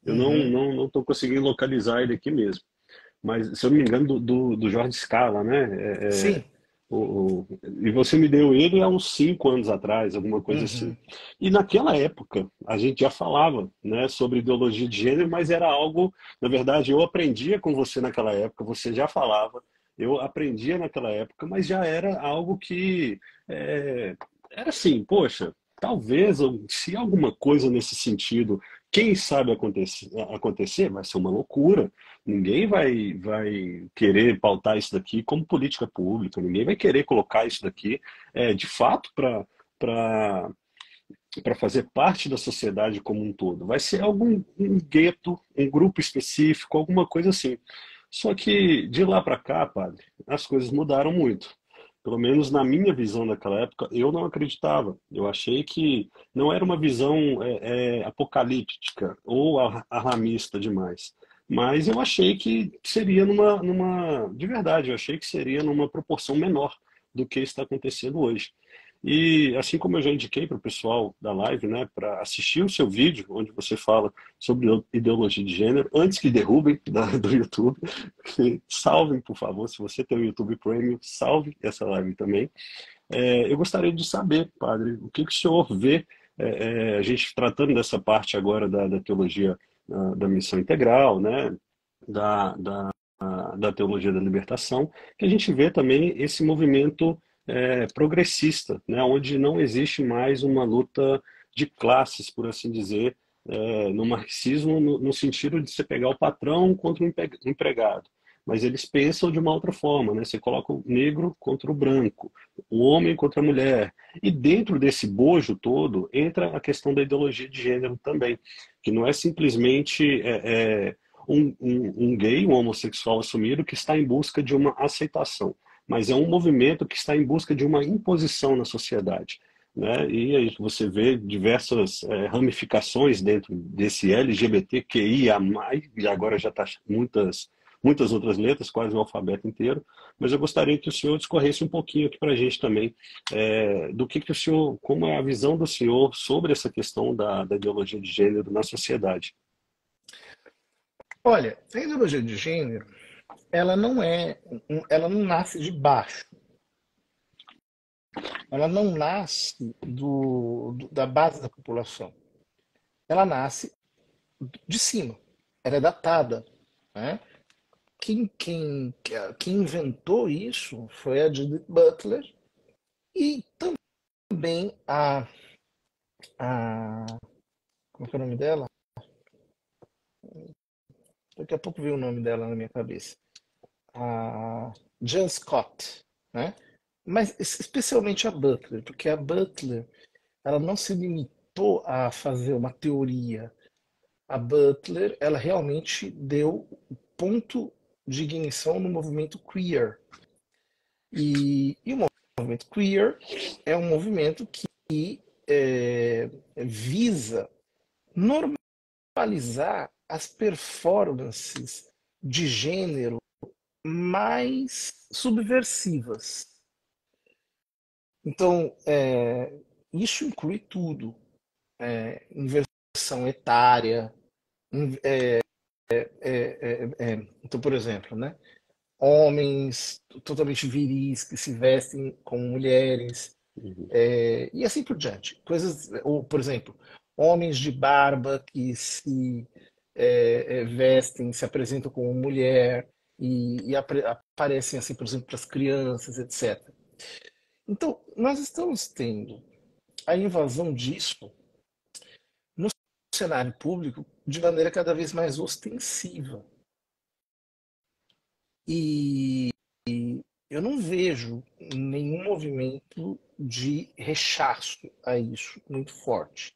Eu Uhum. não estou conseguindo localizar ele aqui mesmo. Mas, se eu não me engano, do Jorge Scala, né? Sim. E você me deu ele há uns 5 anos atrás, alguma coisa assim. Uhum. E naquela época, a gente já falava, né, sobre ideologia de gênero, mas era algo, na verdade, eu aprendia com você naquela época, você já falava, eu aprendia naquela época, mas já era algo que é, era assim, poxa, talvez se alguma coisa nesse sentido, quem sabe acontecer, vai ser uma loucura. Ninguém vai querer pautar isso daqui como política pública, ninguém vai querer colocar isso daqui de fato para fazer parte da sociedade como um todo. Vai ser algum um gueto, um grupo específico, alguma coisa assim. Só que de lá para cá, padre, as coisas mudaram muito. Pelo menos na minha visão daquela época, eu não acreditava. Eu achei que não era uma visão apocalíptica ou alarmista demais. Mas eu achei que seria de verdade, eu achei que seria numa proporção menor do que está acontecendo hoje. E assim como eu já indiquei para o pessoal da live, né, para assistir o seu vídeo, onde você fala sobre ideologia de gênero, antes que derrubem do YouTube, salvem, por favor, se você tem o YouTube Premium, salve essa live também. Eu gostaria de saber, padre, o que que o senhor vê, a gente tratando dessa parte agora da teologia da missão integral, né, da teologia da libertação, que a gente vê também esse movimento progressista, né, onde não existe mais uma luta de classes, por assim dizer, no marxismo, no sentido de você pegar o patrão contra o empregado. Mas eles pensam de uma outra forma, né? Você coloca o negro contra o branco, o homem contra a mulher. E dentro desse bojo todo entra a questão da ideologia de gênero também, que não é simplesmente um gay, um homossexual assumido que está em busca de uma aceitação, mas é um movimento que está em busca de uma imposição na sociedade. Né? E aí você vê diversas ramificações dentro desse LGBTQIA+, e agora já está muitas outras letras, quase o alfabeto inteiro, mas eu gostaria que o senhor discorresse um pouquinho aqui para a gente também do que o senhor, como é a visão do senhor sobre essa questão da ideologia de gênero na sociedade. Olha, a ideologia de gênero, ela não nasce de baixo, ela não nasce da base da população, ela nasce de cima, ela é datada, né? Quem inventou isso foi a Judith Butler e também a como é o nome dela? Daqui a pouco veio o nome dela na minha cabeça. A Jan Scott, né? Mas especialmente a Butler, porque a Butler ela não se limitou a fazer uma teoria. A Butler ela realmente deu o ponto de ignição no movimento queer. E o movimento queer é um movimento que visa normalizar as performances de gênero mais subversivas. Então, isso inclui tudo: inversão etária. Então, por exemplo, né, homens totalmente viris que se vestem como mulheres, Uhum. e assim por diante. Coisas, ou, por exemplo, homens de barba que se vestem, se apresentam como mulher e aparecem assim, por exemplo, para as crianças, etc. Então, nós estamos tendo a invasão disso no cenário público de maneira cada vez mais ostensiva. E eu não vejo nenhum movimento de rechaço a isso muito forte.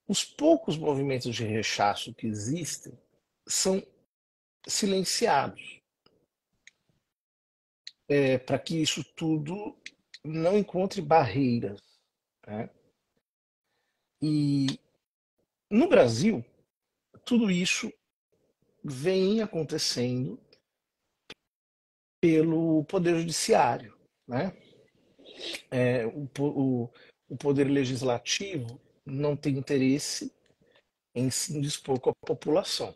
Os poucos movimentos de rechaço que existem são silenciados, para que isso tudo não encontre barreiras, né? E no Brasil, tudo isso vem acontecendo pelo Poder Judiciário, né? O Poder Legislativo não tem interesse em se indispor com a população.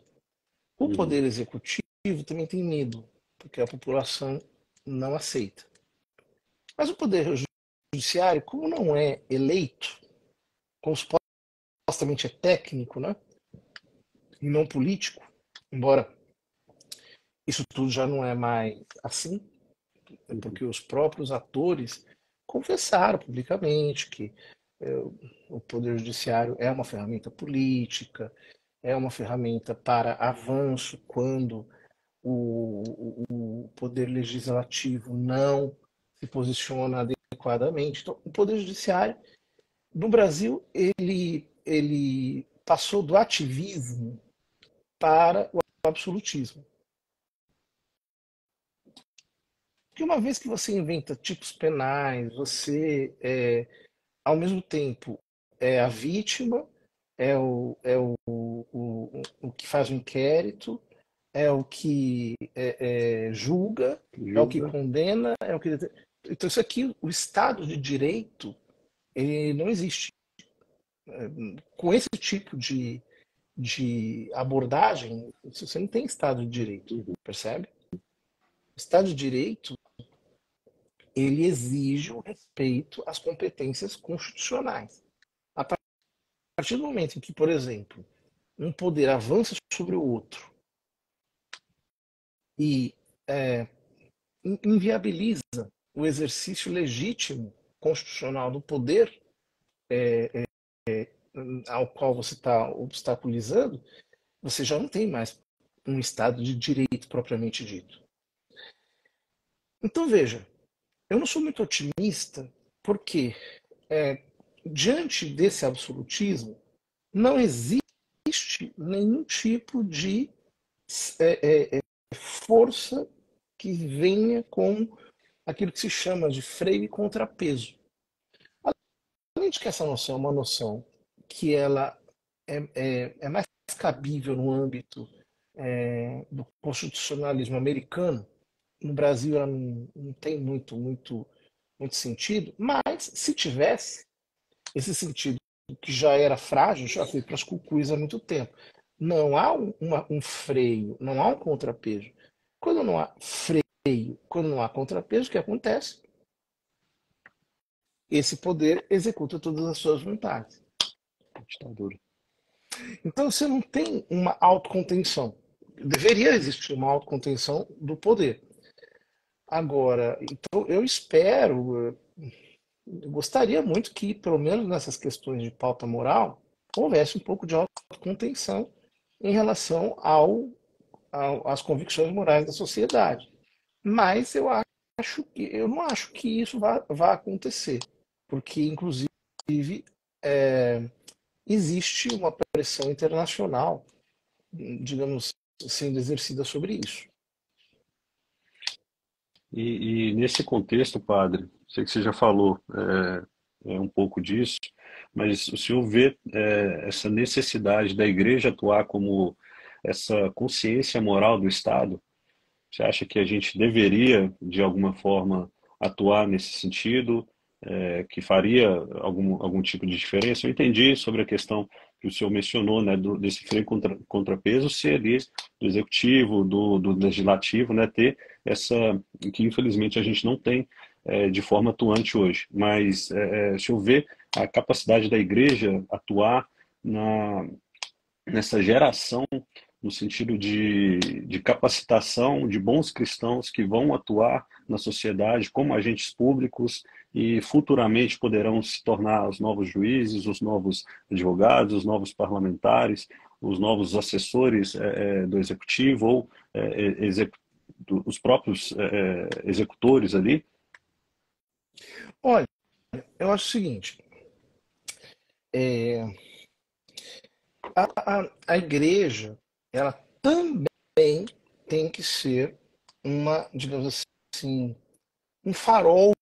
O Uhum. Poder Executivo também tem medo, porque a população não aceita. Mas o Poder Judiciário, como não é eleito, como supostamente é técnico, né, e não político, embora isso tudo já não é mais assim, é Uhum. porque os próprios atores confessaram publicamente que é, o Poder Judiciário é uma ferramenta política, é uma ferramenta para avanço quando o Poder Legislativo não se posiciona adequadamente. Então, o Poder Judiciário, no Brasil, ele passou do ativismo para o absolutismo. Porque uma vez que você inventa tipos penais, você, ao mesmo tempo, é a vítima, o que faz o inquérito, é o que julga, é o que Julga. condena, é o que. Então, isso aqui, o Estado de Direito, ele não existe. Com esse tipo de abordagem, você não tem Estado de Direito, Uhum. percebe? O Estado de Direito, ele exige o respeito às competências constitucionais. A partir do momento em que, por exemplo, um poder avança sobre o outro e é, inviabiliza o exercício legítimo constitucional do poder ao qual você está obstaculizando, você já não tem mais um Estado de direito propriamente dito. Então, veja, eu não sou muito otimista porque, diante desse absolutismo, não existe nenhum tipo de força que venha com aquilo que se chama de freio e contrapeso. Além de que essa noção é uma noção que ela é mais cabível no âmbito do constitucionalismo americano, no Brasil ela não tem muito sentido, mas se tivesse esse sentido que já era frágil, já foi para as cucuias há muito tempo. Não há um freio, não há um contrapeso. Quando não há freio, quando não há contrapeso, o que acontece? Esse poder executa todas as suas vontades. Ditadura. Então você não tem uma autocontenção. Deveria existir uma autocontenção do poder. Agora, então eu espero, eu gostaria muito que, pelo menos nessas questões de pauta moral, houvesse um pouco de autocontenção em relação às convicções morais da sociedade. Mas eu não acho que isso vá acontecer, porque inclusive é, existe uma pressão internacional, digamos, sendo exercida sobre isso. E nesse contexto, padre, sei que você já falou um pouco disso, mas o senhor vê essa necessidade da igreja atuar como essa consciência moral do Estado? Você acha que a gente deveria, de alguma forma, atuar nesse sentido, que faria algum tipo de diferença? Eu entendi sobre a questão que o senhor mencionou, né, desse freio contrapeso ser ali do executivo, do legislativo, né, ter essa que infelizmente a gente não tem de forma atuante hoje. Mas se eu ver a capacidade da igreja atuar na, nessa geração, no sentido de capacitação de bons cristãos que vão atuar na sociedade como agentes públicos e futuramente poderão se tornar os novos juízes, os novos advogados, os novos parlamentares, os novos assessores do executivo ou os próprios executores ali. Olha, eu acho o seguinte, é, a igreja, ela também tem que ser uma, digamos assim, um farol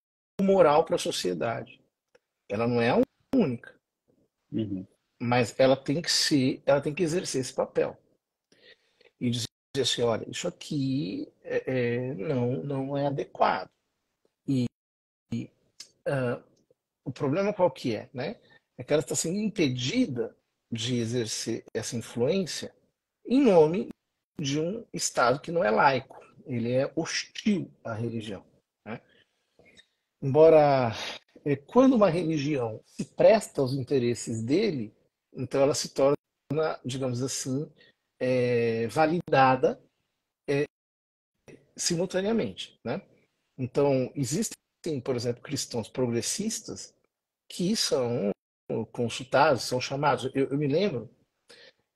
moral para a sociedade. Ela não é a única, Uhum, mas ela tem que ser, ela tem que exercer esse papel e dizer assim, olha, isso aqui não é adequado. E o problema qual que é, né? É que ela está sendo impedida de exercer essa influência em nome de um Estado que não é laico. Ele é hostil à religião, né? Embora, quando uma religião se presta aos interesses dele, então ela se torna, digamos assim, validada simultaneamente, né? Então, existem, por exemplo, cristãos progressistas que são consultados, são chamados. Eu me lembro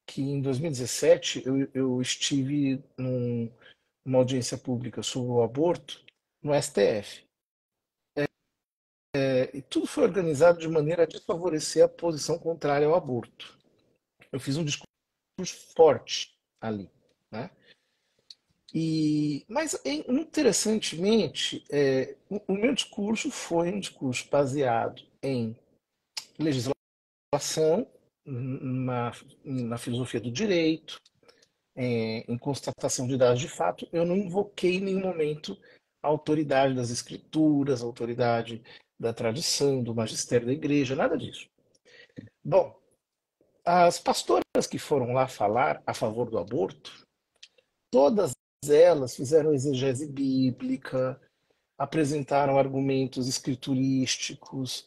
que em 2017 eu estive numa audiência pública sobre o aborto no STF. E tudo foi organizado de maneira a desfavorecer a posição contrária ao aborto. Eu fiz um discurso forte ali, né? Mas interessantemente, o meu discurso foi um discurso baseado em legislação, na filosofia do direito, em constatação de dados de fato. Eu não invoquei em nenhum momento a autoridade das escrituras, a autoridade da tradição, do magistério da igreja, nada disso. Bom, as pastoras que foram lá falar a favor do aborto, todas elas fizeram exegese bíblica, apresentaram argumentos escriturísticos,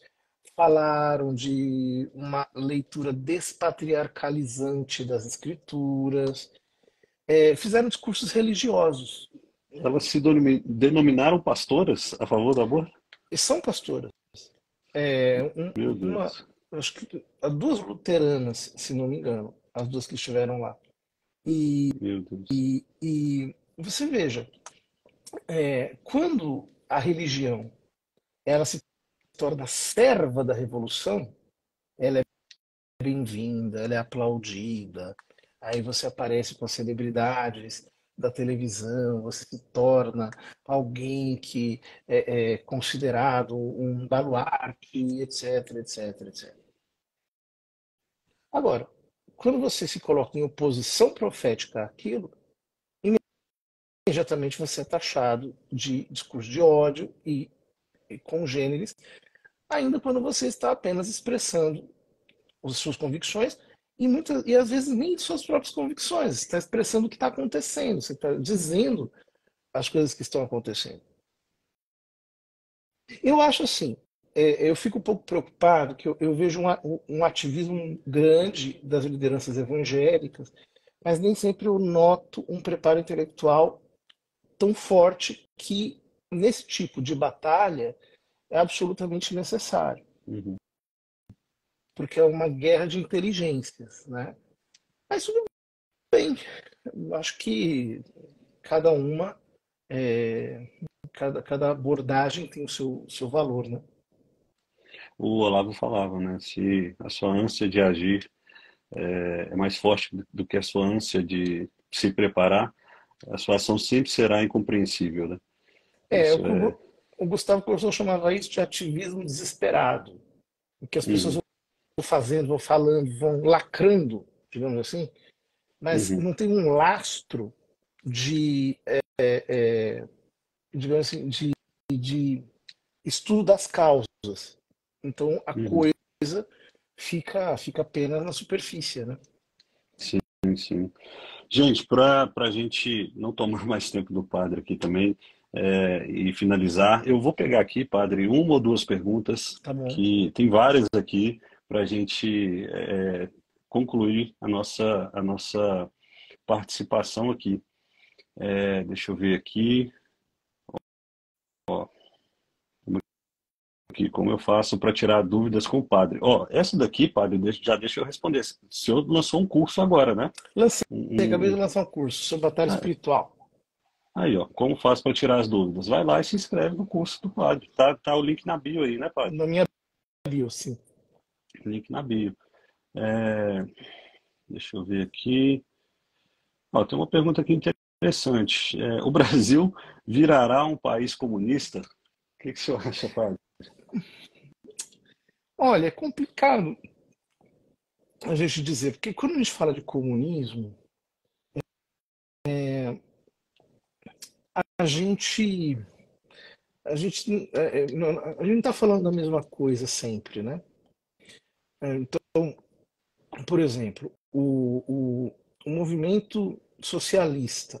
falaram de uma leitura despatriarcalizante das escrituras, fizeram discursos religiosos. elas se denominaram pastoras a favor do aborto? E são pastoras. É, Meu uma, Deus. acho que duas luteranas, se não me engano, as duas que estiveram lá. Meu Deus. E você veja, quando a religião ela se torna serva da revolução, ela é bem-vinda, ela é aplaudida. Aí você aparece com as celebridades da televisão, você se torna alguém que é considerado um baluarte, etc, etc, etc. Agora, quando você se coloca em oposição profética àquilo, imediatamente você é taxado de discurso de ódio e congêneres, ainda quando você está apenas expressando as suas convicções e às vezes nem suas próprias convicções. Você está expressando o que está acontecendo, você está dizendo as coisas que estão acontecendo. Eu acho assim, eu fico um pouco preocupado que eu vejo um ativismo grande das lideranças evangélicas, mas nem sempre eu noto um preparo intelectual tão forte que nesse tipo de batalha é absolutamente necessário, Uhum. porque é uma guerra de inteligências, né? Mas tudo bem, eu acho que cada uma, é, cada abordagem tem o seu valor, né? O Olavo falava, né? Se a sua ânsia de agir é mais forte do que a sua ânsia de se preparar, a sua ação sempre será incompreensível, né? É, Isso é. o Gustavo Corsão chamava isso de ativismo desesperado, em que as pessoas Uhum, vão fazendo, vão falando, vão lacrando, digamos assim, mas uhum, não tem um lastro de, digamos assim, de estudo das causas. Então a uhum. coisa fica apenas na superfície, né? Sim, sim. Gente, para a gente não tomar mais tempo do padre aqui também, e finalizar, eu vou pegar aqui, padre, uma ou duas perguntas, Tá bom. que tem várias aqui, para a gente concluir a nossa participação aqui. Deixa eu ver aqui, ó, como eu faço para tirar dúvidas com o padre. Ó, essa daqui, padre, já deixa eu responder. O senhor lançou um curso agora, né? Lancei, acabei Um, de lançar um curso sobre batalha ah, espiritual. Aí, ó, como faz para tirar as dúvidas? Vai lá e se inscreve no curso do padre. Tá o link na bio aí, né, padre? Na minha bio, sim. Link na bio. É, deixa eu ver aqui. Ó, tem uma pergunta aqui interessante. O Brasil virará um país comunista? O que o senhor acha, padre? Olha, é complicado a gente dizer, porque quando a gente fala de comunismo, a gente a gente não está falando da mesma coisa sempre, né? Então, por exemplo, o movimento socialista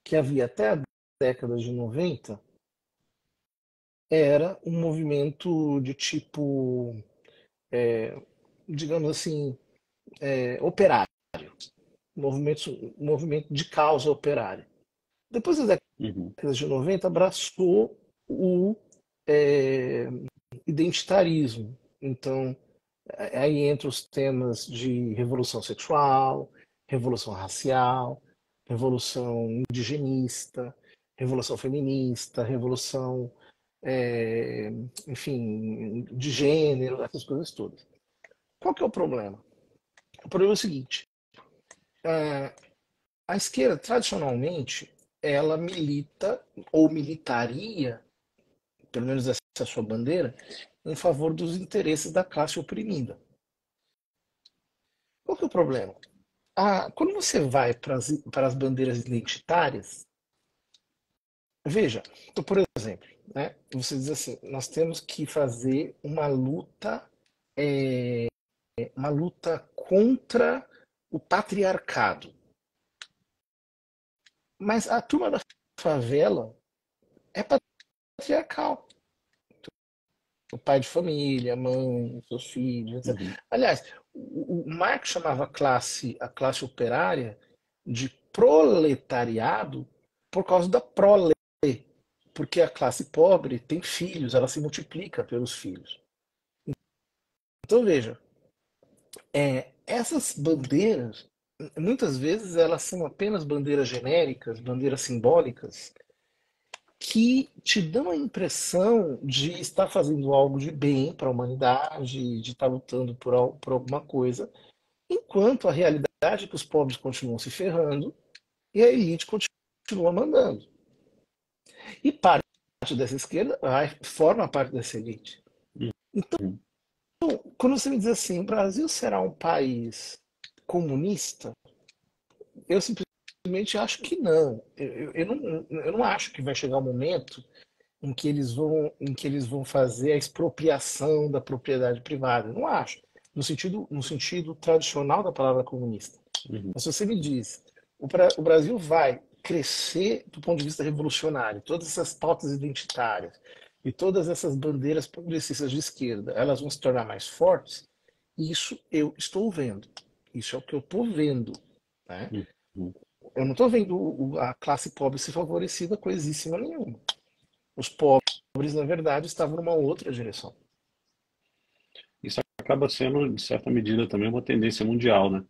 que havia até a década de 90 era um movimento de tipo, digamos assim, operário, movimento de causa operária. Depois da Uhum, década de 90 abraçou o é, identitarismo. Então, aí entra os temas de revolução sexual, revolução racial, revolução indigenista, revolução feminista, revolução, é, enfim, de gênero, essas coisas todas. Qual que é o problema? O problema é o seguinte: a esquerda, tradicionalmente, ela milita ou militaria, pelo menos essa é a sua bandeira, em favor dos interesses da classe oprimida. Qual que é o problema? Quando você vai para as bandeiras identitárias, veja, então, por exemplo, né, você diz assim, nós temos que fazer uma luta contra o patriarcado. Mas a turma da favela é patriarcal. O pai de família, a mãe, seus filhos, etc. uhum, Aliás, o Marx chamava a classe operária de proletariado por causa da prole, porque a classe pobre tem filhos, ela se multiplica pelos filhos. Então veja, essas bandeiras, muitas vezes elas são apenas bandeiras genéricas, bandeiras simbólicas, que te dão a impressão de estar fazendo algo de bem para a humanidade, de estar lutando por alguma coisa, enquanto a realidade é que os pobres continuam se ferrando e a elite continua mandando. E parte dessa esquerda forma parte dessa elite. Então, uhum. quando você me diz assim, o Brasil será um país comunista, eu simplesmente acho que não. Eu não acho que vai chegar um momento em que eles vão fazer a expropriação da propriedade privada. Eu não acho. No sentido tradicional da palavra comunista. Uhum. Mas se você me diz, o Brasil vai crescer do ponto de vista revolucionário, todas essas pautas identitárias e todas essas bandeiras progressistas de esquerda, elas vão se tornar mais fortes, isso eu estou vendo. Isso é o que eu estou vendo. Né? Uhum. Eu não estou vendo a classe pobre ser favorecida coisíssima nenhuma. Os pobres, na verdade, estavam numa outra direção. Isso acaba sendo, de certa medida, também uma tendência mundial, né?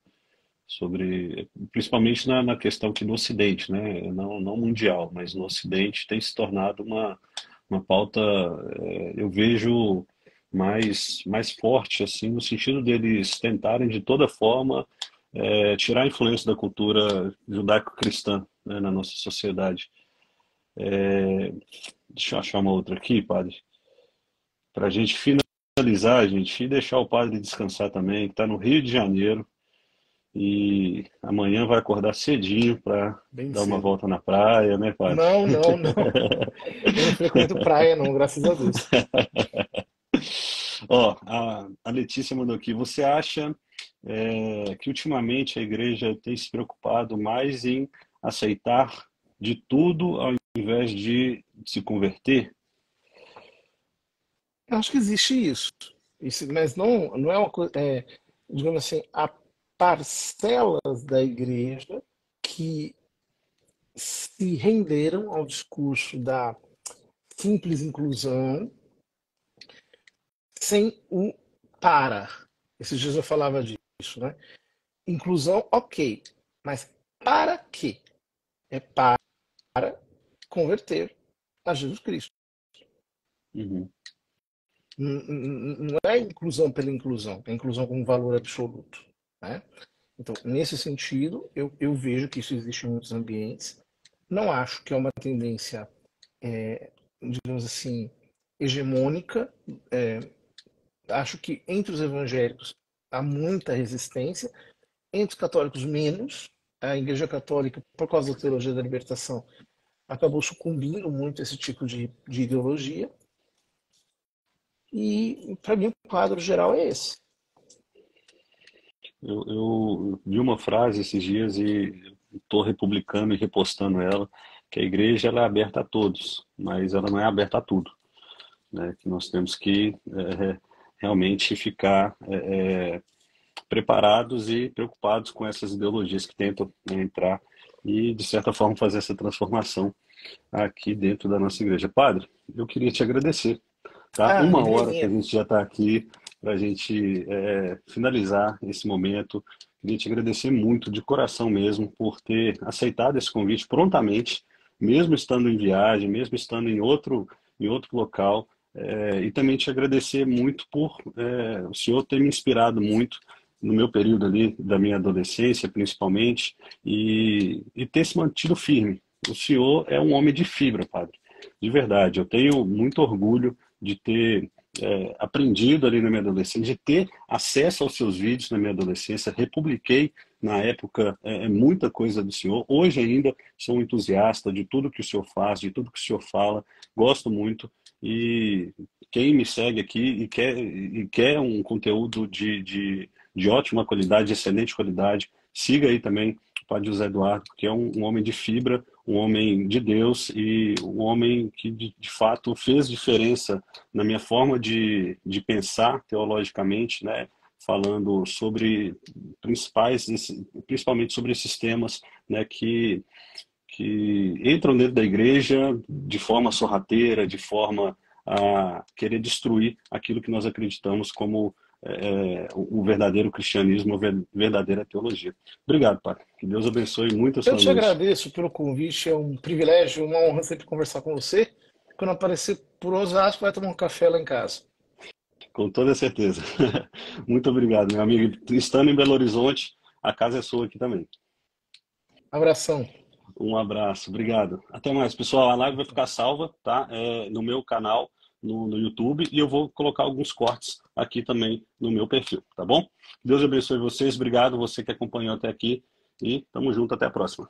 Principalmente na questão que no Ocidente, né? Não mundial, mas no Ocidente tem se tornado uma pauta, eu vejo mais forte, assim, no sentido deles tentarem de toda forma tirar a influência da cultura judaico-cristã, né, na nossa sociedade. Deixa eu achar uma outra aqui, padre, para a gente finalizar, gente, e deixar o padre descansar também, que está no Rio de Janeiro. E amanhã vai acordar cedinho para Bem dar uma cedo. volta na praia, né, padre? Não, não, não. Eu não frequento praia, não, graças a Deus. Ó, a Letícia mandou aqui. Você acha que ultimamente a igreja tem se preocupado mais em aceitar de tudo ao invés de se converter? Eu acho que existe isso. Mas não é uma coisa. Digamos assim, há parcelas da igreja que se renderam ao discurso da simples inclusão sem o para. Esses dias eu falava disso, né? Inclusão, ok, mas para quê? É para converter a Jesus Cristo. Uhum. Não é inclusão pela inclusão, é inclusão como valor absoluto. Né? Então, nesse sentido, eu vejo que isso existe em muitos ambientes. Não acho que é uma tendência, digamos assim, hegemônica. Acho que entre os evangélicos há muita resistência, entre os católicos menos. A Igreja Católica, por causa da teologia da libertação, acabou sucumbindo muito a esse tipo de ideologia. E, para mim, o quadro geral é esse. Eu vi uma frase esses dias e estou republicando e repostando ela, que a igreja ela é aberta a todos, mas ela não é aberta a tudo, né? Que nós temos que realmente ficar preparados e preocupados com essas ideologias que tentam, né, entrar e, de certa forma, fazer essa transformação aqui dentro da nossa igreja. Padre, eu queria te agradecer, tá? Ah, Uma alegria hora que a minha. gente já está aqui para a gente finalizar esse momento. Queria te agradecer muito, de coração mesmo, por ter aceitado esse convite prontamente, mesmo estando em viagem, mesmo estando em outro local. E também te agradecer muito por o senhor ter me inspirado muito no meu período ali da minha adolescência, principalmente, e ter se mantido firme. O senhor é um homem de fibra, padre. De verdade, eu tenho muito orgulho de ter aprendido ali na minha adolescência, de ter acesso aos seus vídeos na minha adolescência. Republiquei na época muita coisa do senhor. Hoje ainda sou um entusiasta de tudo que o senhor faz, de tudo que o senhor fala. Gosto muito. E quem me segue aqui e quer um conteúdo de ótima qualidade, de excelente qualidade, siga aí também o Padre José Eduardo, porque é um homem de fibra, um homem de Deus e um homem que de fato fez diferença na minha forma de pensar teologicamente, né? Falando sobre principalmente sobre esses temas, né? Que entram dentro da igreja de forma sorrateira, de forma a querer destruir aquilo que nós acreditamos como o verdadeiro cristianismo, a verdadeira teologia. Obrigado, Pai. Que Deus abençoe muito a Eu sua te noite. agradeço pelo convite, é um privilégio, uma honra sempre conversar com você. Quando aparecer por Osasco, vai tomar um café lá em casa. Com toda certeza. Muito obrigado, meu amigo. Estando em Belo Horizonte, a casa é sua aqui também. Abração. Um abraço, obrigado. Até mais, pessoal. A live vai ficar salva, tá? No meu canal, no YouTube, e eu vou colocar alguns cortes aqui também no meu perfil, tá bom? Deus abençoe vocês. Obrigado, você que acompanhou até aqui, e tamo junto. Até a próxima.